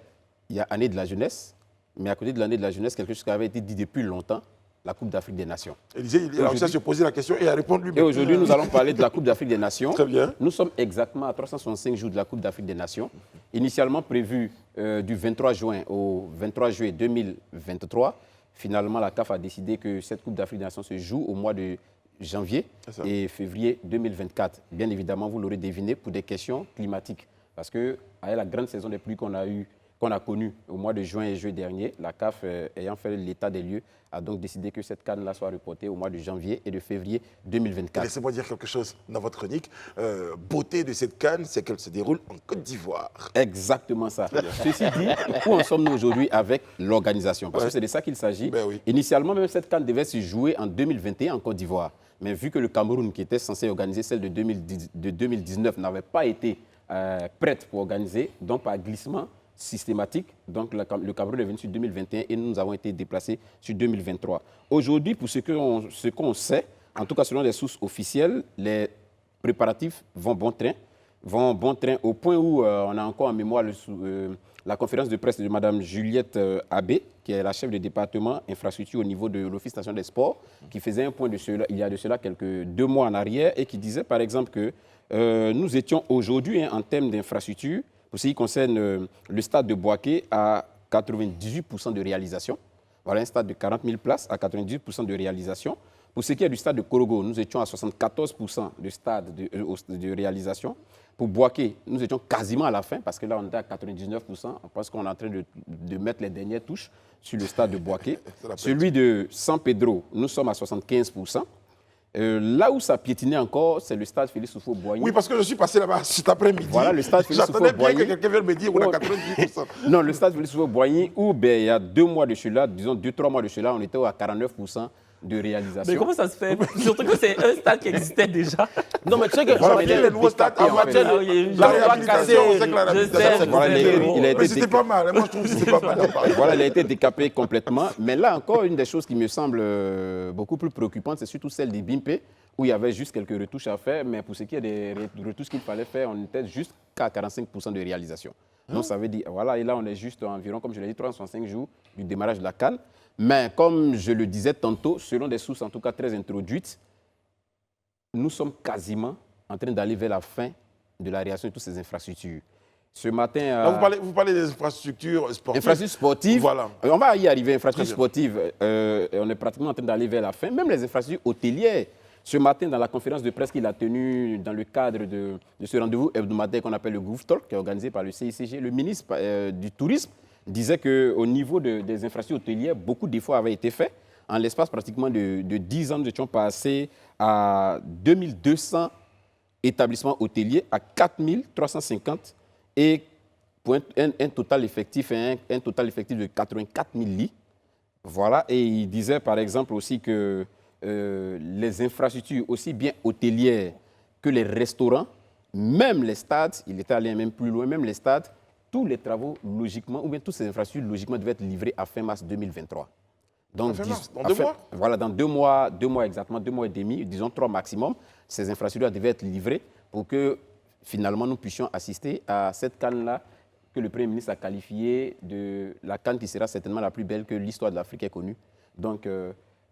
il y a année de la jeunesse, mais à côté de l'année de la jeunesse, quelque chose qui avait été dit depuis longtemps, la Coupe d'Afrique des Nations. Élisée, il a réussi à se poser la question et à répondre lui-même. Et aujourd'hui, nous allons parler de la Coupe d'Afrique des Nations. Très bien. Nous sommes exactement à 365 jours de la Coupe d'Afrique des Nations. Initialement prévu du 23 juin au 23 juillet 2023. Finalement, la CAF a décidé que cette Coupe d'Afrique des Nations se joue au mois de janvier et février 2024. Bien évidemment, vous l'aurez deviné, pour des questions climatiques. Parce qu'avec la grande saison des pluies qu'on a connue au mois de juin et juillet dernier, la CAF, ayant fait l'état des lieux, a donc décidé que cette CAN-là soit reportée au mois de janvier et de février 2024. Laissez-moi dire quelque chose dans votre chronique. Beauté de cette CAN, c'est qu'elle se déroule en Côte d'Ivoire. Exactement ça. Ceci dit, où en sommes-nous aujourd'hui avec l'organisation? Parce que c'est de ça qu'il s'agit. Ben oui. Initialement, même cette CAN devait se jouer en 2021 en Côte d'Ivoire. Mais vu que le Cameroun, qui était censé organiser celle de 2019, n'avait pas été prête pour organiser, donc par glissement systématique, donc le Cameroun est venu sur 2021 et nous avons été déplacés sur 2023. Aujourd'hui, pour ce qu'on sait, en tout cas selon les sources officielles, les préparatifs vont bon train au point où on a encore en mémoire la conférence de presse de Mme Juliette Abbé, qui est la chef de département infrastructure au niveau de l'Office national des sports, qui faisait un point il y a de cela 2 mois en arrière et qui disait par exemple que nous étions aujourd'hui en termes d'infrastructure, pour ce qui concerne le stade de Boaké, à 98% de réalisation. Voilà un stade de 40 000 places à 98% de réalisation. Pour ce qui est du stade de Korogo, nous étions à 74% de réalisation. Pour Boaké, nous étions quasiment à la fin, parce que là, on était à 99%. On pense qu'on est en train de mettre les dernières touches sur le stade de Boaké. Celui de San Pedro, nous sommes à 75%. Là où ça piétinait encore, c'est le stade Félix Houphouët-Boigny. Oui, parce que je suis passé là-bas cet après-midi. Voilà, le stade Félix Houphouët-Boigny. J'attendais bien que quelqu'un vienne me dire on a 98%. Non, le stade Félix Houphouët-Boigny, où il y a 2 mois de cela, disons 2-3 mois de cela, on était à 49% de réalisation. Mais comment ça se fait? Surtout que c'est un stade qui existait déjà. Non, mais tu sais que Voilà, mais les nouveaux stades, en fait. la réhabilitation, on sait que la réhabilitation, Voilà, il a été mais c'était pas mal. Moi, je trouve que c'était pas mal. Voilà, il a été décapé complètement. Mais là encore, une des choses qui me semble beaucoup plus préoccupante, c'est surtout celle des BIMPE, où il y avait juste quelques retouches à faire. Mais pour ce qui est des retouches qu'il fallait faire, on était juste qu'à 45% de réalisation. Donc ça veut dire, voilà, et là on est juste environ, comme je l'ai dit, 365 jours du démarrage de la CAN. Mais comme je le disais tantôt, selon des sources en tout cas très introduites, nous sommes quasiment en train d'aller vers la fin de la réalisation de toutes ces infrastructures. Ce matin... Là, vous parlez des infrastructures sportives. Infrastructures sportives, voilà. On va y arriver, infrastructures sportives, on est pratiquement en train d'aller vers la fin. Même les infrastructures hôtelières. Ce matin, dans la conférence de presse qu'il a tenue dans le cadre de ce rendez-vous hebdomadaire qu'on appelle le Groove Talk, qui est organisé par le CICG, le ministre du Tourisme disait qu'au niveau des infrastructures hôtelières, beaucoup d'efforts avaient été faits. En l'espace pratiquement de 10 ans, nous étions passés à 2200 établissements hôteliers, à 4350 et pour un total effectif de 84 000 lits. Voilà, et il disait par exemple aussi que les infrastructures, aussi bien hôtelières que les restaurants, même les stades, il était allé même plus loin, même les stades, tous les travaux logiquement, ou bien toutes ces infrastructures logiquement devaient être livrées à fin mars 2023. Donc, dans 2 mois? Voilà, dans 2 mois exactement, 2 mois et demi, disons 3 maximum, ces infrastructures devaient être livrées pour que finalement nous puissions assister à cette CAN-là que le Premier ministre a qualifiée de la CAN qui sera certainement la plus belle que l'histoire de l'Afrique ait connue. Donc,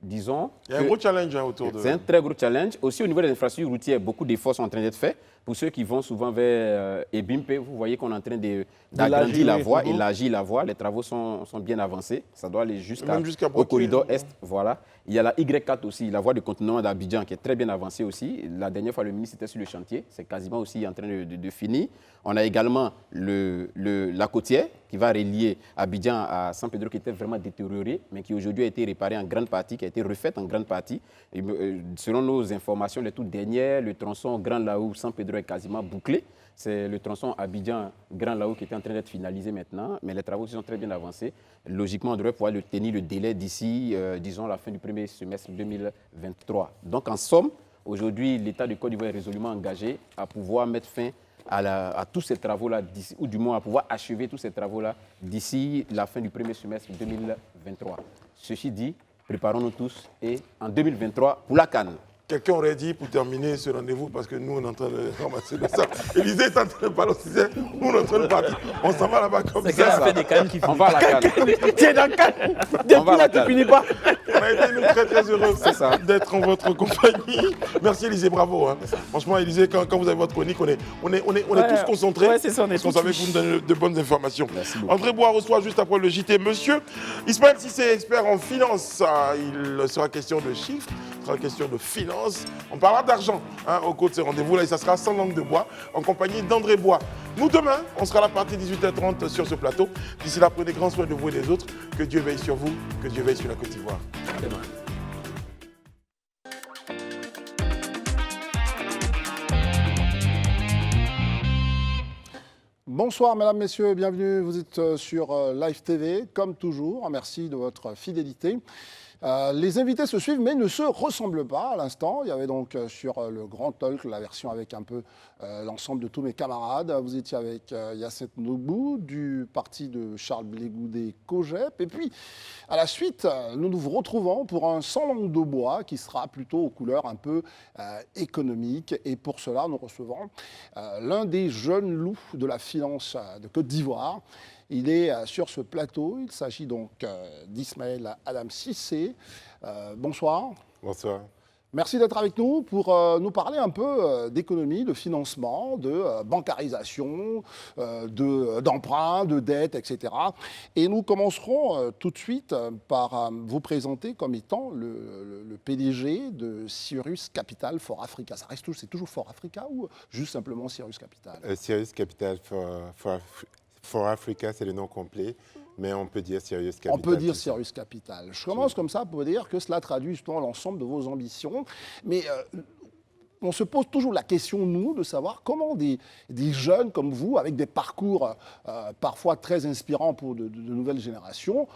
disons... Il y a un gros challenge autour de... C'est un très gros challenge. Aussi, au niveau des infrastructures routières, beaucoup d'efforts sont en train d'être faits. Pour ceux qui vont souvent vers Ebimpe, vous voyez qu'on est en train d'agrandir la voie, élargir la voie. Les travaux sont bien avancés. Ça doit aller jusqu'au corridor Est. Voilà. Il y a la Y4 aussi, la voie de contournement d'Abidjan, qui est très bien avancée aussi. La dernière fois, le ministre était sur le chantier. C'est quasiment aussi en train de finir. On a également la côtière qui va relier Abidjan à San Pedro, qui était vraiment détériorée, mais qui aujourd'hui a été réparée en grande partie, qui a été refaite en grande partie. Et, selon nos informations, les toutes dernières, le tronçon Grand Laou, San Pedro est quasiment bouclé. C'est le tronçon Abidjan-Grand Laou qui était en train d'être finalisé maintenant, mais les travaux sont très bien avancés. Logiquement, on devrait pouvoir tenir le délai d'ici, disons, la fin du premier semestre 2023. Donc, en somme, aujourd'hui, l'État de Côte d'Ivoire est résolument engagé à pouvoir mettre fin à tous ces travaux-là, ou du moins à pouvoir achever tous ces travaux-là d'ici la fin du premier semestre 2023. Ceci dit, préparons-nous tous et en 2023 pour la CAN. Quelqu'un aurait dit, pour terminer ce rendez-vous, parce que nous, on est en train de ramasser le sac. Élisée est en train de parler au sujet, nous, on est en train de partir. On s'en va là-bas comme C'est ça. ça fait des cannes qui On va à la CAN. Tiens, dans le cadre. Depuis là, tu finis pas. On a été, nous, très, très heureux d'être en votre compagnie. Merci, Élisée, bravo. Hein. Franchement, Élisée, quand vous avez votre chronique, on est tous concentrés. Ouais, c'est ça, on est parce qu'on tous savait que vous nous donnez de bonnes informations. Merci beaucoup. André Bois reçoit juste après le JT Monsieur Ismaël Cissé, expert en finance. Il sera question de chiffres, il sera question de finances. On parlera d'argent au cours de ces rendez-vous-là et ça sera sans langue de bois en compagnie d'André Bois. Nous, demain, on sera là à partir de 18h30 sur ce plateau. D'ici là, prenez grand soin de vous et des autres. Que Dieu veille sur vous, que Dieu veille sur la Côte d'Ivoire. Demain. Bonsoir mesdames, messieurs, bienvenue. Vous êtes sur Live TV, comme toujours. Merci de votre fidélité. Les invités se suivent mais ne se ressemblent pas à l'instant. Il y avait donc sur le Grand Talk la version avec un peu l'ensemble de tous mes camarades. Vous étiez avec Yacine Nobou du parti de Charles Blé Goudet COGEP. Et puis à la suite, nous nous retrouvons pour un sans langue de bois qui sera plutôt aux couleurs un peu économiques. Et pour cela, nous recevons l'un des jeunes loups de la finance de Côte d'Ivoire. Il est sur ce plateau. Il s'agit donc d'Ismaël Adam Cissé. Bonsoir. Bonsoir. Merci d'être avec nous pour nous parler un peu d'économie, de financement, de bancarisation, d'emprunts, de dettes, etc. Et nous commencerons tout de suite par vous présenter comme étant le PDG de Sirius Capital for Africa. C'est toujours For Africa ou juste simplement Sirius Capital? Sirius Capital for Africa, c'est le nom complet, mais on peut dire Sirius Capital. On peut dire Sirius Capital. Je commence comme ça pour dire que cela traduit justement l'ensemble de vos ambitions. Mais on se pose toujours la question, nous, de savoir comment des jeunes comme vous, avec des parcours parfois très inspirants pour de nouvelles générations,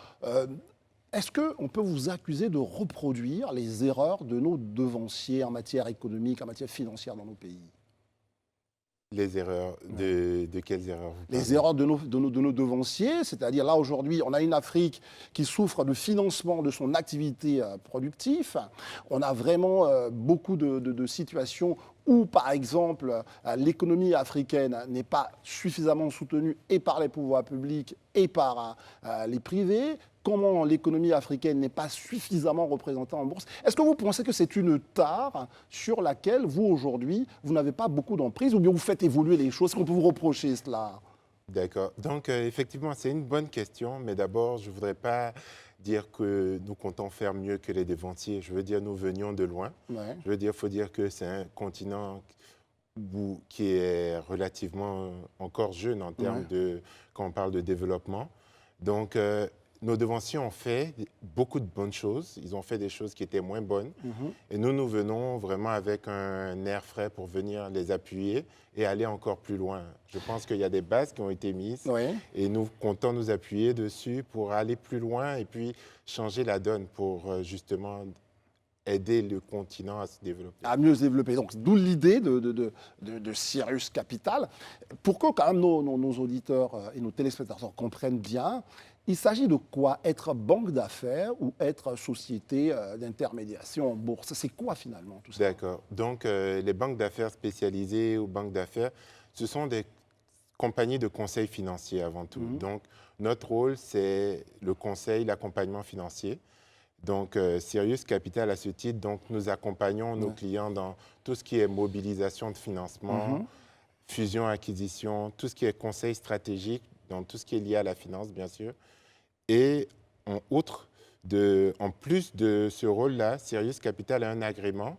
est-ce qu'on peut vous accuser de reproduire les erreurs de nos devanciers en matière économique, en matière financière dans nos pays? Les erreurs, de quelles erreurs vous parlez? Les erreurs de nos devanciers, c'est-à-dire là aujourd'hui, on a une Afrique qui souffre de financement de son activité productive. On a vraiment beaucoup de situations où, par exemple, l'économie africaine n'est pas suffisamment soutenue et par les pouvoirs publics et par les privés. Comment l'économie africaine n'est pas suffisamment représentée en bourse. Est-ce que vous pensez que c'est une tare sur laquelle, vous, aujourd'hui, vous n'avez pas beaucoup d'emprise ou bien vous faites évoluer les choses? Est-ce qu'on peut vous reprocher cela? D'accord. Donc, effectivement, c'est une bonne question, mais d'abord, je ne voudrais pas dire que nous comptons faire mieux que les devanciers. Je veux dire, nous venions de loin. Ouais. Je veux dire, il faut dire que c'est un continent qui est relativement encore jeune en termes de, quand on parle de développement. Donc, nos devanciers ont fait beaucoup de bonnes choses. Ils ont fait des choses qui étaient moins bonnes. Et nous venons vraiment avec un air frais pour venir les appuyer et aller encore plus loin. Je pense qu'il y a des bases qui ont été mises et nous comptons nous appuyer dessus pour aller plus loin et puis changer la donne pour justement aider le continent à se développer. À mieux se développer. Donc, d'où l'idée de Sirius Capital. Pour que quand même nos auditeurs et nos téléspectateurs comprennent bien, il s'agit de quoi? Être banque d'affaires ou être société d'intermédiation en bourse? C'est quoi finalement tout ça? D'accord. Donc, les banques d'affaires spécialisées ou banques d'affaires, ce sont des compagnies de conseil financier avant tout. Donc, notre rôle, c'est le conseil, l'accompagnement financier. Donc, Sirius Capital, à ce titre, donc, nous accompagnons nos clients dans tout ce qui est mobilisation de financement, fusion-acquisition, tout ce qui est conseil stratégique, dans tout ce qui est lié à la finance, bien sûr. Et en plus de ce rôle-là, Sirius Capital a un agrément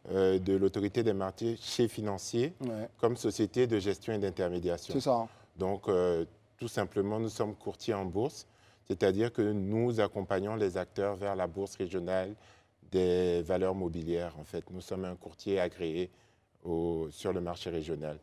de l'autorité des marchés financiers comme société de gestion et d'intermédiation. C'est ça. Donc, tout simplement, nous sommes courtiers en bourse, c'est-à-dire que nous accompagnons les acteurs vers la bourse régionale des valeurs mobilières. En fait, nous sommes un courtier agréé sur le marché régional.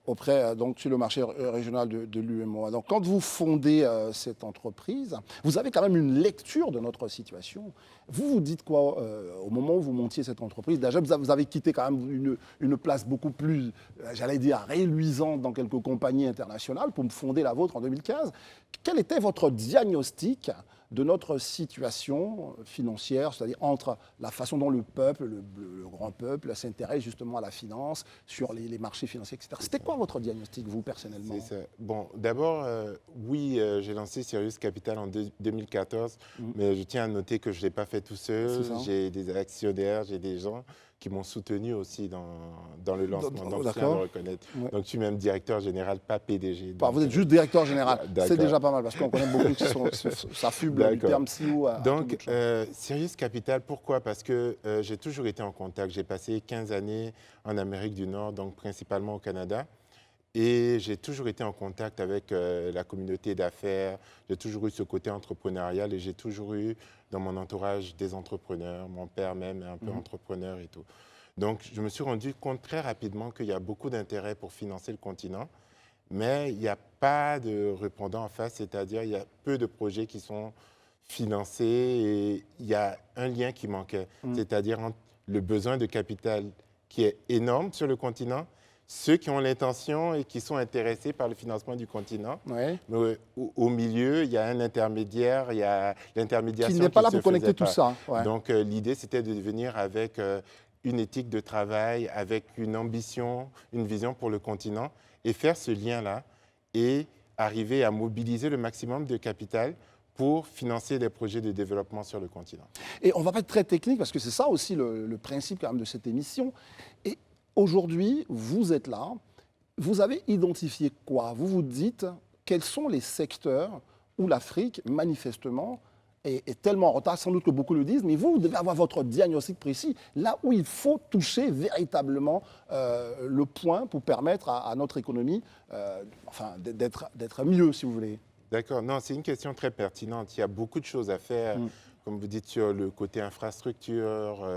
Donc sur le marché régional de l'UEMOA. Donc quand vous fondez cette entreprise, vous avez quand même une lecture de notre situation. Vous vous dites quoi au moment où vous montiez cette entreprise? Déjà, vous avez quitté quand même une place beaucoup plus, j'allais dire, réluisante dans quelques compagnies internationales pour fonder la vôtre en 2015. Quel était votre diagnostic de notre situation financière, c'est-à-dire entre la façon dont le peuple, le grand peuple, s'intéresse justement à la finance, sur les marchés financiers, etc. C'était quoi votre diagnostic, vous, personnellement? C'est ça. Bon, d'abord, oui, j'ai lancé Sirius Capital en 2014, mais je tiens à noter que je ne l'ai pas fait tout seul. J'ai des actionnaires, j'ai des gens qui m'ont soutenu aussi dans le lancement. Donc, je tiens à le reconnaître. Ouais. Donc, je suis même directeur général, pas PDG. Donc, vous êtes juste directeur général. C'est déjà pas mal, parce qu'on connaît beaucoup qui s'affublent du terme CEO. Donc, Sirius Capital, pourquoi? Parce que j'ai toujours été en contact. J'ai passé 15 années en Amérique du Nord, donc principalement au Canada. Et j'ai toujours été en contact avec la communauté d'affaires. J'ai toujours eu ce côté entrepreneurial et j'ai toujours eu dans mon entourage des entrepreneurs. Mon père même est un peu entrepreneur et tout. Donc, je me suis rendu compte très rapidement qu'il y a beaucoup d'intérêt pour financer le continent, mais il n'y a pas de répondant en face, c'est-à-dire il y a peu de projets qui sont financés et il y a un lien qui manquait, c'est-à-dire le besoin de capital qui est énorme sur le continent, ceux qui ont l'intention et qui sont intéressés par le financement du continent. Ouais. Mais au milieu, il y a un intermédiaire, il y a l'intermédiation qui n'est pas là pour connecter tout ça. Ouais. Donc, l'idée, c'était de venir avec une éthique de travail, avec une ambition, une vision pour le continent et faire ce lien-là et arriver à mobiliser le maximum de capital pour financer des projets de développement sur le continent. Et on ne va pas être très technique parce que c'est ça aussi le principe quand même de cette émission. Et aujourd'hui, vous êtes là, vous avez identifié quoi? Vous vous dites quels sont les secteurs où l'Afrique, manifestement, est tellement en retard, sans doute que beaucoup le disent, mais vous devez avoir votre diagnostic précis, là où il faut toucher véritablement le point pour permettre à notre économie d'être mieux, si vous voulez. D'accord, non, c'est une question très pertinente. Il y a beaucoup de choses à faire, comme vous dites, sur le côté infrastructure,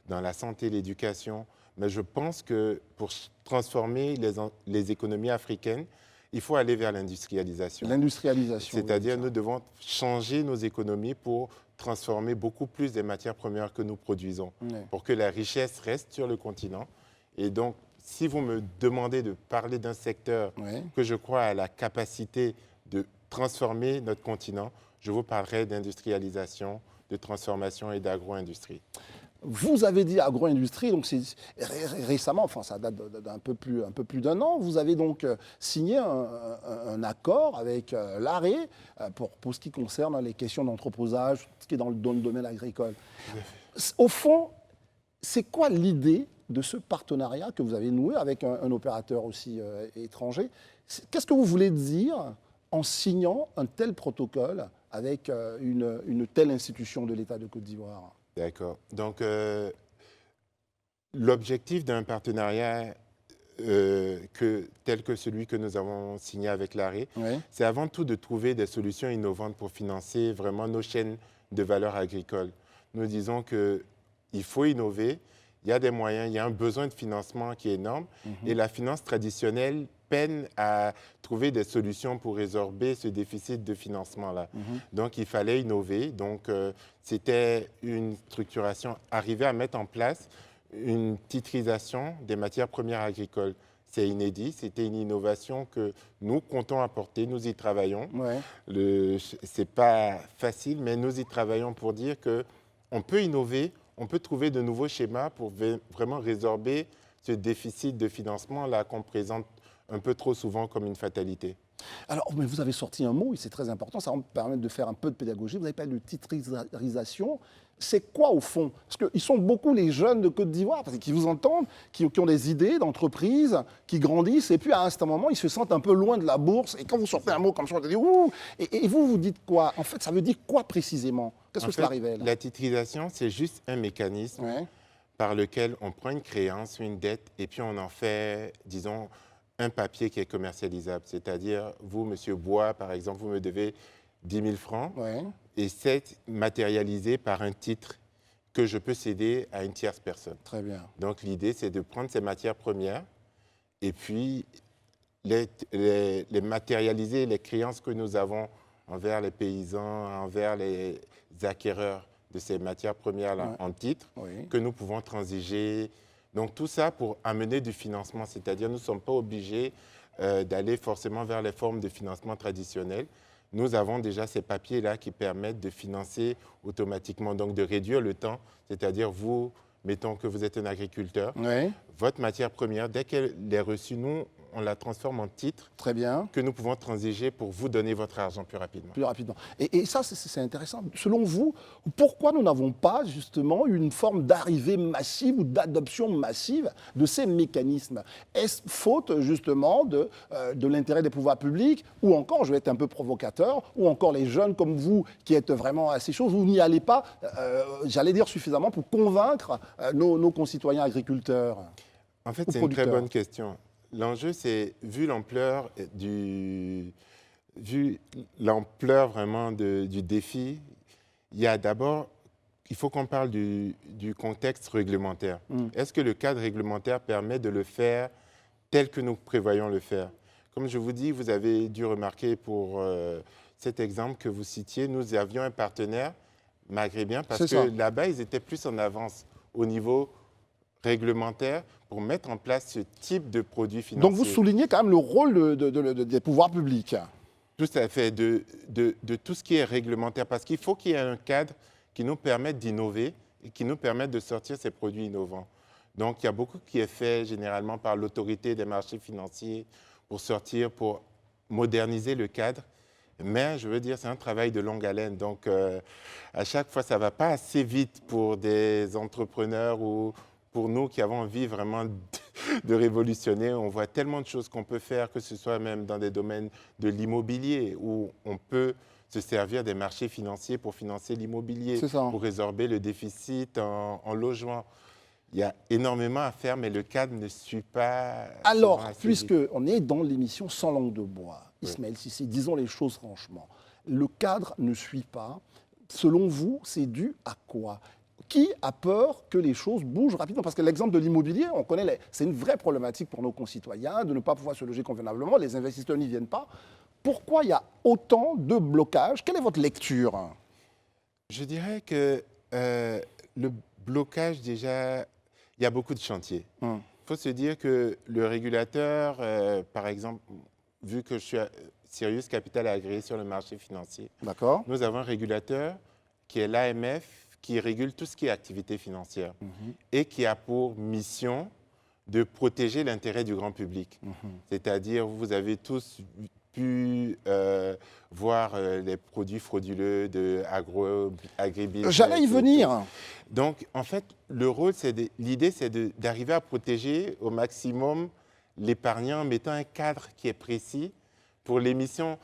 dans la santé, l'éducation. Mais je pense que pour transformer les économies africaines, il faut aller vers l'industrialisation. L'industrialisation. C'est-à-dire, nous devons changer nos économies pour transformer beaucoup plus des matières premières que nous produisons, pour que la richesse reste sur le continent. Et donc, si vous me demandez de parler d'un secteur que je crois a la capacité de transformer notre continent, je vous parlerai d'industrialisation, de transformation et d'agro-industrie. Vous avez dit agro-industrie, donc c'est récemment, enfin ça date d'un peu plus d'un an, vous avez donc signé un accord avec l'ARE pour ce qui concerne les questions d'entreposage, ce qui est dans le domaine agricole. Au fond, c'est quoi l'idée de ce partenariat que vous avez noué avec un opérateur aussi étranger? Qu'est-ce que vous voulez dire en signant un tel protocole avec une telle institution de l'État de Côte d'Ivoire? D'accord. Donc, l'objectif d'un partenariat tel que celui que nous avons signé avec l'ARE, c'est avant tout de trouver des solutions innovantes pour financer vraiment nos chaînes de valeur agricole. Nous disons qu'il faut innover, il y a des moyens, il y a un besoin de financement qui est énorme et la finance traditionnelle peine à trouver des solutions pour résorber ce déficit de financement-là. Donc, il fallait innover. Donc, c'était une structuration, arriver à mettre en place une titrisation des matières premières agricoles. C'est inédit, c'était une innovation que nous comptons apporter, nous y travaillons. Ce n'est pas facile, mais nous y travaillons pour dire qu'on peut innover, on peut trouver de nouveaux schémas pour vraiment résorber ce déficit de financement-là qu'on présente un peu trop souvent comme une fatalité. Alors, mais vous avez sorti un mot, et c'est très important, ça va me permettre de faire un peu de pédagogie. Vous avez parlé de titrisation. C'est quoi au fond? Parce qu'ils sont beaucoup les jeunes de Côte d'Ivoire qui vous entendent, qui ont des idées d'entreprise, qui grandissent, et puis à un certain moment, ils se sentent un peu loin de la bourse. Et quand vous sortez un mot comme ça, on dit « ouh !» Et vous, vous dites quoi? En fait, ça veut dire quoi précisément? Qu'est-ce que cela révèle? La titrisation, c'est juste un mécanisme par lequel on prend une créance, une dette, et puis on en fait, disons, un papier qui est commercialisable. C'est-à-dire, vous, Monsieur Bois, par exemple, vous me devez 10 000 francs et c'est matérialisé par un titre que je peux céder à une tierce personne. Très bien. Donc, l'idée, c'est de prendre ces matières premières et puis les matérialiser, les créances que nous avons envers les paysans, envers les acquéreurs de ces matières premières-là en titre, que nous pouvons transiger. Donc, tout ça pour amener du financement, c'est-à-dire nous ne sommes pas obligés d'aller forcément vers les formes de financement traditionnelles, nous avons déjà ces papiers-là qui permettent de financer automatiquement, donc de réduire le temps, c'est-à-dire vous, mettons que vous êtes un agriculteur, Oui, votre matière première, dès qu'elle est reçue, nous, on la transforme en titre très bien. que nous pouvons transiger pour vous donner votre argent plus rapidement. Plus rapidement. Et ça, c'est intéressant. Selon vous, pourquoi nous n'avons pas justement une forme d'arrivée massive ou d'adoption massive de ces mécanismes? Est-ce faute justement de l'intérêt des pouvoirs publics, ou encore, je vais être un peu provocateur, ou encore les jeunes comme vous qui êtes vraiment à ces choses, vous n'y allez pas, j'allais dire suffisamment pour convaincre nos concitoyens agriculteurs? En fait, Ou c'est une très producteurs. bonne question. L'enjeu, c'est, vu l'ampleur vraiment du défi, il y a d'abord, il faut qu'on parle du contexte réglementaire. Est-ce que le cadre réglementaire permet de le faire tel que nous prévoyons le faire? Comme je vous dis, vous avez dû remarquer pour cet exemple que vous citiez, nous avions un partenaire maghrébien parce C'est ça. que là-bas, ils étaient plus en avance au niveau réglementaire pour mettre en place ce type de produit financier. Donc vous soulignez quand même le rôle des pouvoirs publics. Tout à fait, de tout ce qui est réglementaire, parce qu'il faut qu'il y ait un cadre qui nous permette d'innover et qui nous permette de sortir ces produits innovants. Donc, il y a beaucoup qui est fait généralement par l'autorité des marchés financiers pour moderniser le cadre. Mais je veux dire, c'est un travail de longue haleine. Donc, à chaque fois, ça ne va pas assez vite pour des entrepreneurs ou pour nous qui avons envie vraiment de révolutionner. On voit tellement de choses qu'on peut faire, que ce soit même dans des domaines de l'immobilier, où on peut se servir des marchés financiers pour financer l'immobilier, C'est ça. pour résorber le déficit en logement. Il y a énormément à faire, mais le cadre ne suit pas. Alors, souvent assez vite. puisqu'on est dans l'émission Sans langue de bois, Ismaël Cissé, disons les choses franchement, le cadre ne suit pas. Selon vous, c'est dû à quoi? Qui a peur que les choses bougent rapidement? Parce que l'exemple de l'immobilier, on connaît, c'est une vraie problématique pour nos concitoyens, de ne pas pouvoir se loger convenablement, les investisseurs n'y viennent pas. Pourquoi il y a autant de blocages? Quelle est votre lecture? Je dirais que le blocage, déjà, il y a beaucoup de chantiers. Il faut se dire que le régulateur, par exemple, vu que je suis Sirius Capital agréé sur le marché financier, D'accord. nous avons un régulateur qui est l'AMF, qui régule tout ce qui est activité financière et qui a pour mission de protéger l'intérêt du grand public. C'est-à-dire, vous avez tous pu voir les produits frauduleux de agribusiness. J'allais y venir. Donc, en fait, l'idée, c'est d'arriver à protéger au maximum l'épargnant en mettant un cadre qui est précis pour l'émission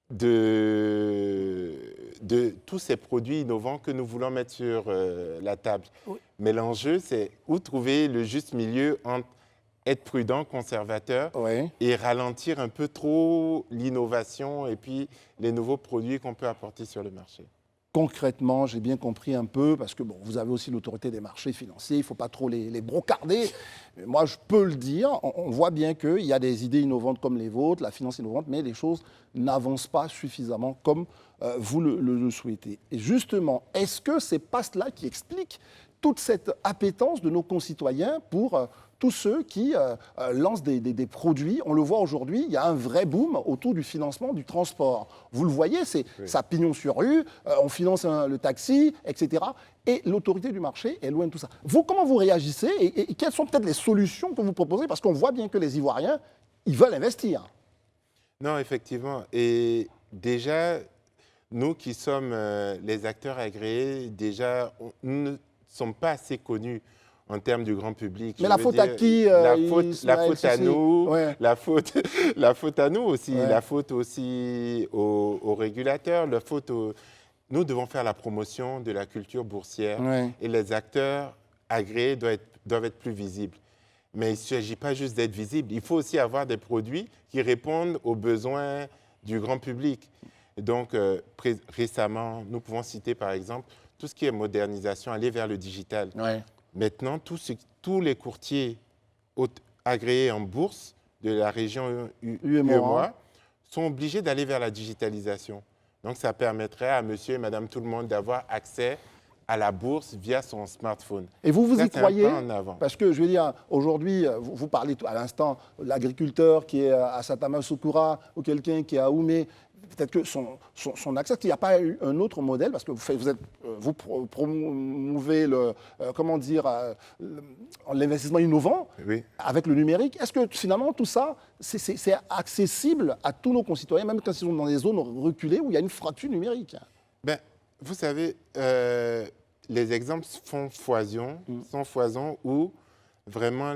de tous ces produits innovants que nous voulons mettre sur la table. Oui. Mais l'enjeu, c'est où trouver le juste milieu entre être prudent, conservateur Oui. et ralentir un peu trop l'innovation et puis les nouveaux produits qu'on peut apporter sur le marché. Concrètement, j'ai bien compris un peu, parce que bon, vous avez aussi l'autorité des marchés financiers, il ne faut pas trop les brocarder. Mais moi, je peux le dire, on voit bien qu'il y a des idées innovantes comme les vôtres, la finance innovante, mais les choses n'avancent pas suffisamment comme vous le souhaitez. Et justement, est-ce que ce n'est pas cela qui explique toute cette appétence de nos concitoyens pour tous ceux qui lancent des produits? On le voit aujourd'hui, il y a un vrai boom autour du financement du transport. Vous le voyez, ça pignon sur rue, on finance le taxi, etc. Et l'autorité du marché est loin de tout ça. Vous, comment vous réagissez et quelles sont peut-être les solutions que vous proposez? Parce qu'on voit bien que les Ivoiriens, ils veulent investir. Non, effectivement. Et déjà, nous qui sommes les acteurs agréés, déjà, nous ne sommes pas assez connus en termes du grand public. Mais la faute à qui La faute à nous, Ouais. la faute à nous aussi, Ouais. la faute aussi aux régulateurs, Nous devons faire la promotion de la culture boursière Ouais. et les acteurs agréés doivent être plus visibles. Mais il ne s'agit pas juste d'être visible, il faut aussi avoir des produits qui répondent aux besoins du grand public. Et donc, récemment, nous pouvons citer par exemple tout ce qui est modernisation, aller vers le digital. Ouais. Maintenant, tous les courtiers agréés en bourse de la région UEMOA sont obligés d'aller vers la digitalisation. Donc, ça permettrait à monsieur et madame tout le monde d'avoir accès à la bourse via son smartphone. Et vous Ça, y c'est un croyez? pas en avant. Parce que, je veux dire, aujourd'hui, vous parlez à l'instant, l'agriculteur qui est à Satama Soukoura ou quelqu'un qui est à Oumé, peut-être que son accès, il n'y a pas eu un autre modèle, parce que vous promouvez l'investissement innovant Oui. avec le numérique. Est-ce que finalement tout ça, c'est accessible à tous nos concitoyens, même quand ils sont dans des zones reculées où il y a une fracture numérique? Ben, vous savez, les exemples sont foison où vraiment,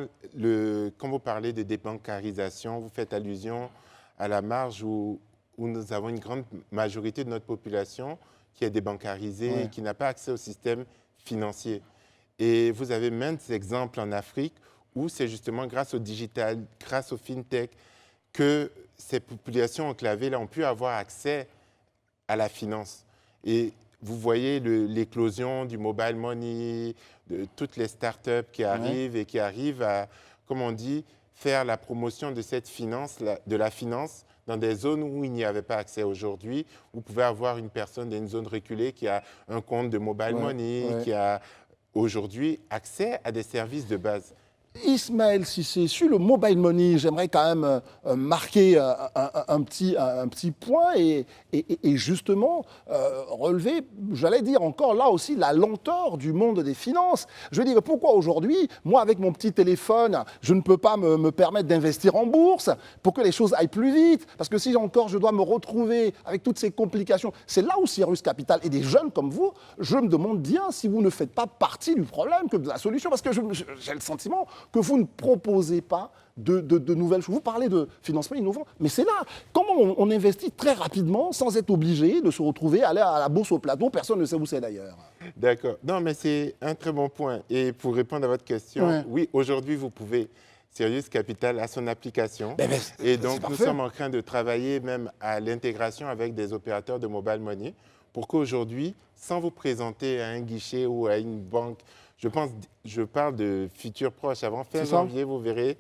quand vous parlez de débancarisation, vous faites allusion à la marge où nous avons une grande majorité de notre population qui est débancarisée, Ouais. qui n'a pas accès au système financier. Et vous avez maintes exemples en Afrique où c'est justement grâce au digital, grâce au fintech, que ces populations enclavées là, ont pu avoir accès à la finance. Et vous voyez l'éclosion du mobile money, de toutes les startups qui arrivent et qui arrivent à, comme on dit, faire la promotion de cette finance, de la finance, dans des zones où il n'y avait pas accès aujourd'hui. Vous pouvez avoir une personne dans une zone reculée qui a un compte de mobile money, qui a aujourd'hui accès à des services de base. Ismaël Cissé, sur le mobile money, j'aimerais quand même marquer un petit point et justement relever, j'allais dire encore là aussi, la lenteur du monde des finances. Je veux dire, pourquoi aujourd'hui, moi avec mon petit téléphone, je ne peux pas me permettre d'investir en bourse pour que les choses aillent plus vite? Parce que si encore je dois me retrouver avec toutes ces complications, c'est là où Cyrus Capital et des jeunes comme vous, je me demande bien si vous ne faites pas partie du problème que de la solution, parce que j'ai le sentiment que vous ne proposez pas de nouvelles choses. Vous parlez de financement innovant, mais c'est là. Comment on investit très rapidement sans être obligé de se retrouver, aller à la bourse au plateau? Personne ne sait où c'est d'ailleurs. D'accord. Non, mais c'est un très bon point. Et pour répondre à votre question, oui, aujourd'hui, vous pouvez. Sirius Capital a son application. Et donc, nous sommes en train de travailler même à l'intégration avec des opérateurs de mobile money pour qu'aujourd'hui, sans vous présenter à un guichet ou à une banque, je parle de futur proche. Avant fin janvier, vous verrez,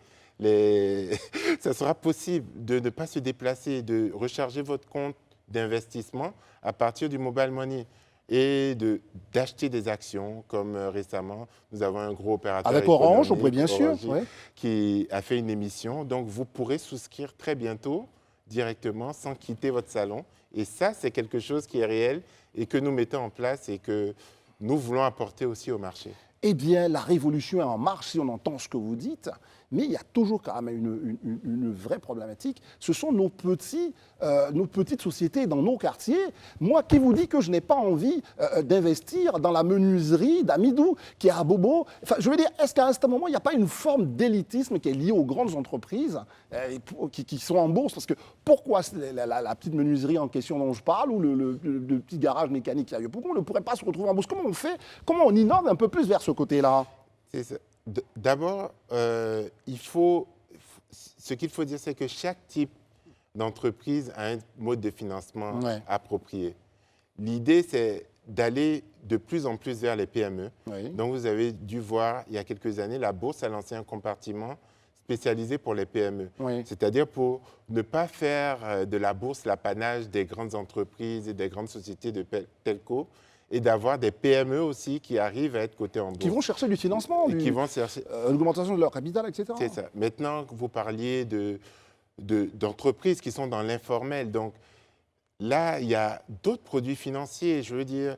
ça sera possible de ne pas se déplacer, de recharger votre compte d'investissement à partir du mobile money et d'acheter des actions, comme récemment, nous avons un gros opérateur avec Orange, on pourrait bien Orange, sûr, qui a fait une émission. Donc, vous pourrez souscrire très bientôt, directement, sans quitter votre salon. Et ça, c'est quelque chose qui est réel et que nous mettons en place et que nous voulons apporter aussi au marché. Eh bien, la révolution est en marche, si on entend ce que vous dites, mais il y a toujours quand même une vraie problématique. Ce sont nos petites sociétés dans nos quartiers. Moi qui vous dis que je n'ai pas envie d'investir dans la menuiserie d'Amidou, qui est à Bobo. Enfin, je veux dire, est-ce qu'à un moment, il n'y a pas une forme d'élitisme qui est liée aux grandes entreprises qui sont en bourse? Parce que pourquoi la petite menuiserie en question dont je parle, ou le petit garage mécanique, pourquoi on ne pourrait pas se retrouver en bourse? Comment on fait? Comment on innove un peu plus vers ce côté-là? C'est ça. D'abord, ce qu'il faut dire, c'est que chaque type d'entreprise a un mode de financement approprié. L'idée, c'est d'aller de plus en plus vers les PME. Donc, vous avez dû voir, il y a quelques années, la Bourse a lancé un compartiment spécialisé pour les PME. C'est-à-dire pour ne pas faire de la Bourse l'apanage des grandes entreprises et des grandes sociétés de telco, et d'avoir des PME aussi qui arrivent à être cotées en bourse. Qui vont chercher du financement, qui vont chercher l'augmentation de leur capital, etc. C'est ça. Maintenant, vous parliez d'entreprises qui sont dans l'informel. Donc là, il y a d'autres produits financiers. Je veux dire,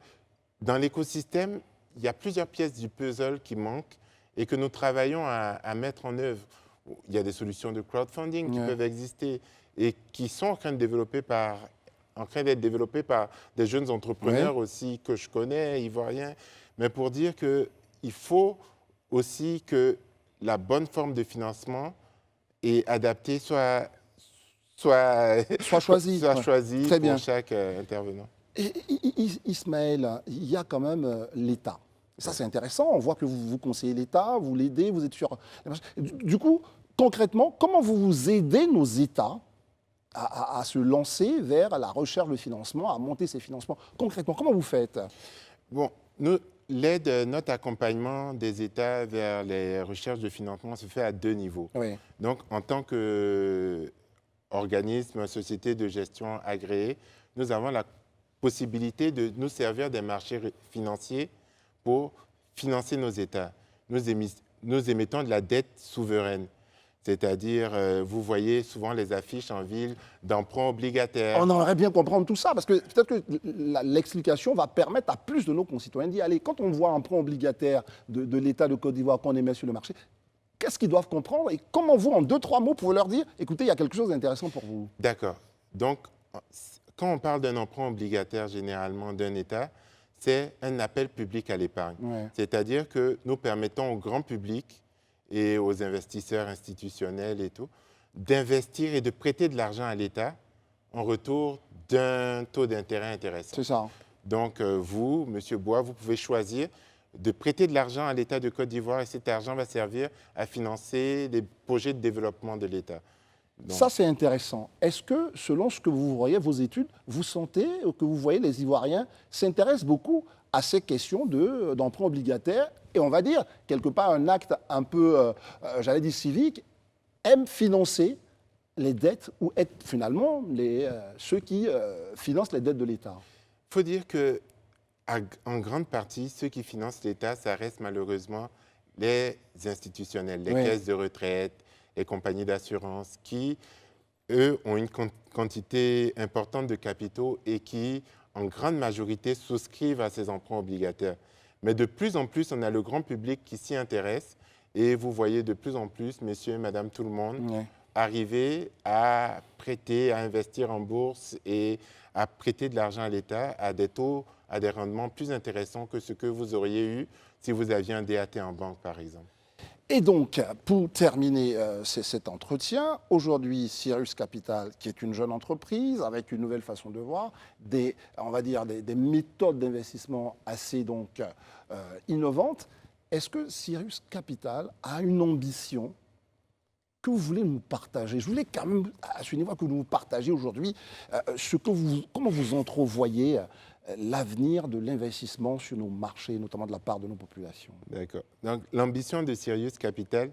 dans l'écosystème, il y a plusieurs pièces du puzzle qui manquent et que nous travaillons à mettre en œuvre. Il y a des solutions de crowdfunding qui peuvent exister et qui sont en train d'être développées par des jeunes entrepreneurs aussi que je connais, ivoiriens. Mais pour dire qu'il faut aussi que la bonne forme de financement et adaptée soit choisie pour chaque intervenant. Et, Ismaël, il y a quand même l'État. Ça, c'est intéressant. On voit que vous conseillez l'État, vous l'aidez, vous êtes sur... Du coup, concrètement, comment vous aidez nos États à se lancer vers la recherche de financement, à monter ces financements? Concrètement, comment vous faites? Bon, notre accompagnement des États vers les recherches de financement se fait à 2 niveaux. Donc, en tant qu'organisme, société de gestion agréée, nous avons la possibilité de nous servir des marchés financiers pour financer nos États. Nous émettons de la dette souveraine. C'est-à-dire, vous voyez souvent les affiches en ville d'emprunts obligataires. On aimerait bien comprendre tout ça, parce que peut-être que l'explication va permettre à plus de nos concitoyens d'y aller. Quand on voit un emprunt obligataire de l'État de Côte d'Ivoire qu'on émet sur le marché, qu'est-ce qu'ils doivent comprendre et comment vous, en 2-3 mots, pouvez leur dire, écoutez, il y a quelque chose d'intéressant pour vous. D'accord. Donc, quand on parle d'un emprunt obligataire généralement d'un État, c'est un appel public à l'épargne. Ouais. C'est-à-dire que nous permettons au grand public et aux investisseurs institutionnels et tout, d'investir et de prêter de l'argent à l'État en retour d'un taux d'intérêt intéressant. C'est ça. Donc, vous, M. Bois, vous pouvez choisir de prêter de l'argent à l'État de Côte d'Ivoire et cet argent va servir à financer les projets de développement de l'État. Donc, ça, c'est intéressant. Est-ce que, selon ce que vous voyez, vos études, vous sentez que vous voyez les Ivoiriens s'intéressent beaucoup à ces questions d'emprunt obligataire et on va dire, quelque part, un acte un peu, j'allais dire civique, aiment financer les dettes ou être finalement ceux qui financent les dettes de l'État? il faut dire que en grande partie, ceux qui financent l'État, ça reste malheureusement les institutionnels, les caisses de retraite, les compagnies d'assurance qui, eux, ont une quantité importante de capitaux et qui, en grande majorité, souscrivent à ces emprunts obligataires. Mais de plus en plus, on a le grand public qui s'y intéresse et vous voyez de plus en plus, messieurs et madame, tout le monde, arriver à prêter, à investir en bourse et à prêter de l'argent à l'État à des taux, à des rendements plus intéressants que ce que vous auriez eu si vous aviez un DAT en banque, par exemple. Et donc, pour terminer cet entretien, aujourd'hui, Sirius Capital, qui est une jeune entreprise avec une nouvelle façon de voir, on va dire des méthodes d'investissement assez innovantes, est-ce que Sirius Capital a une ambition que vous voulez nous partager? Je voulais quand même, à ce niveau, que vous nous partagiez aujourd'hui comment vous entrevoyez l'avenir de l'investissement sur nos marchés, notamment de la part de nos populations. D'accord. Donc, l'ambition de Sirius Capital,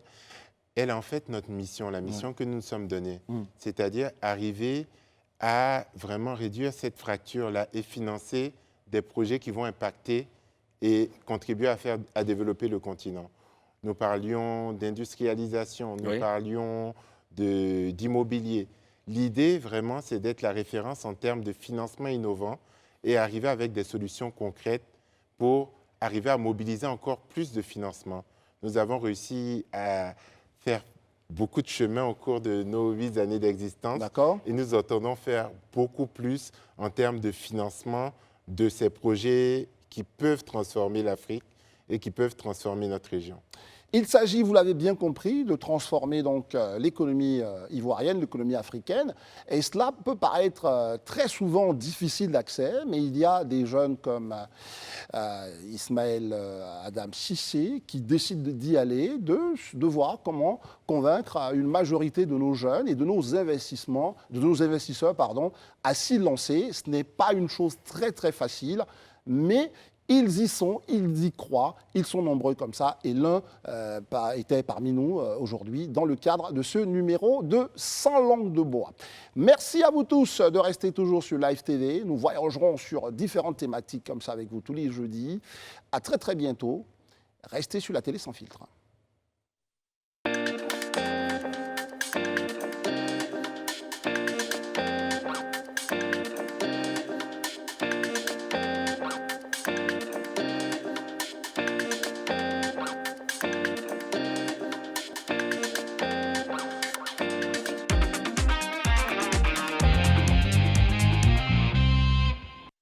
elle est en fait notre mission, la mission que nous nous sommes donnée. C'est-à-dire arriver à vraiment réduire cette fracture-là et financer des projets qui vont impacter et contribuer à développer le continent. Nous parlions d'industrialisation, nous parlions d'immobilier. L'idée, vraiment, c'est d'être la référence en termes de financement innovant et arriver avec des solutions concrètes pour arriver à mobiliser encore plus de financement. Nous avons réussi à faire beaucoup de chemin au cours de nos 8 années d'existence. D'accord. Et nous entendons faire beaucoup plus en termes de financement de ces projets qui peuvent transformer l'Afrique et qui peuvent transformer notre région. Il s'agit, vous l'avez bien compris, de transformer donc l'économie ivoirienne, l'économie africaine. Et cela peut paraître très souvent difficile d'accès, mais il y a des jeunes comme Ismaël Adam Cissé qui décident d'y aller, de voir comment convaincre une majorité de nos jeunes et de nos investisseurs à s'y lancer. Ce n'est pas une chose très très facile, mais ils y sont, ils y croient, ils sont nombreux comme ça. Et l'un était parmi nous aujourd'hui dans le cadre de ce numéro de 100 langues de bois. Merci à vous tous de rester toujours sur Live TV. Nous voyagerons sur différentes thématiques comme ça avec vous tous les jeudis. À très très bientôt. Restez sur la télé sans filtre.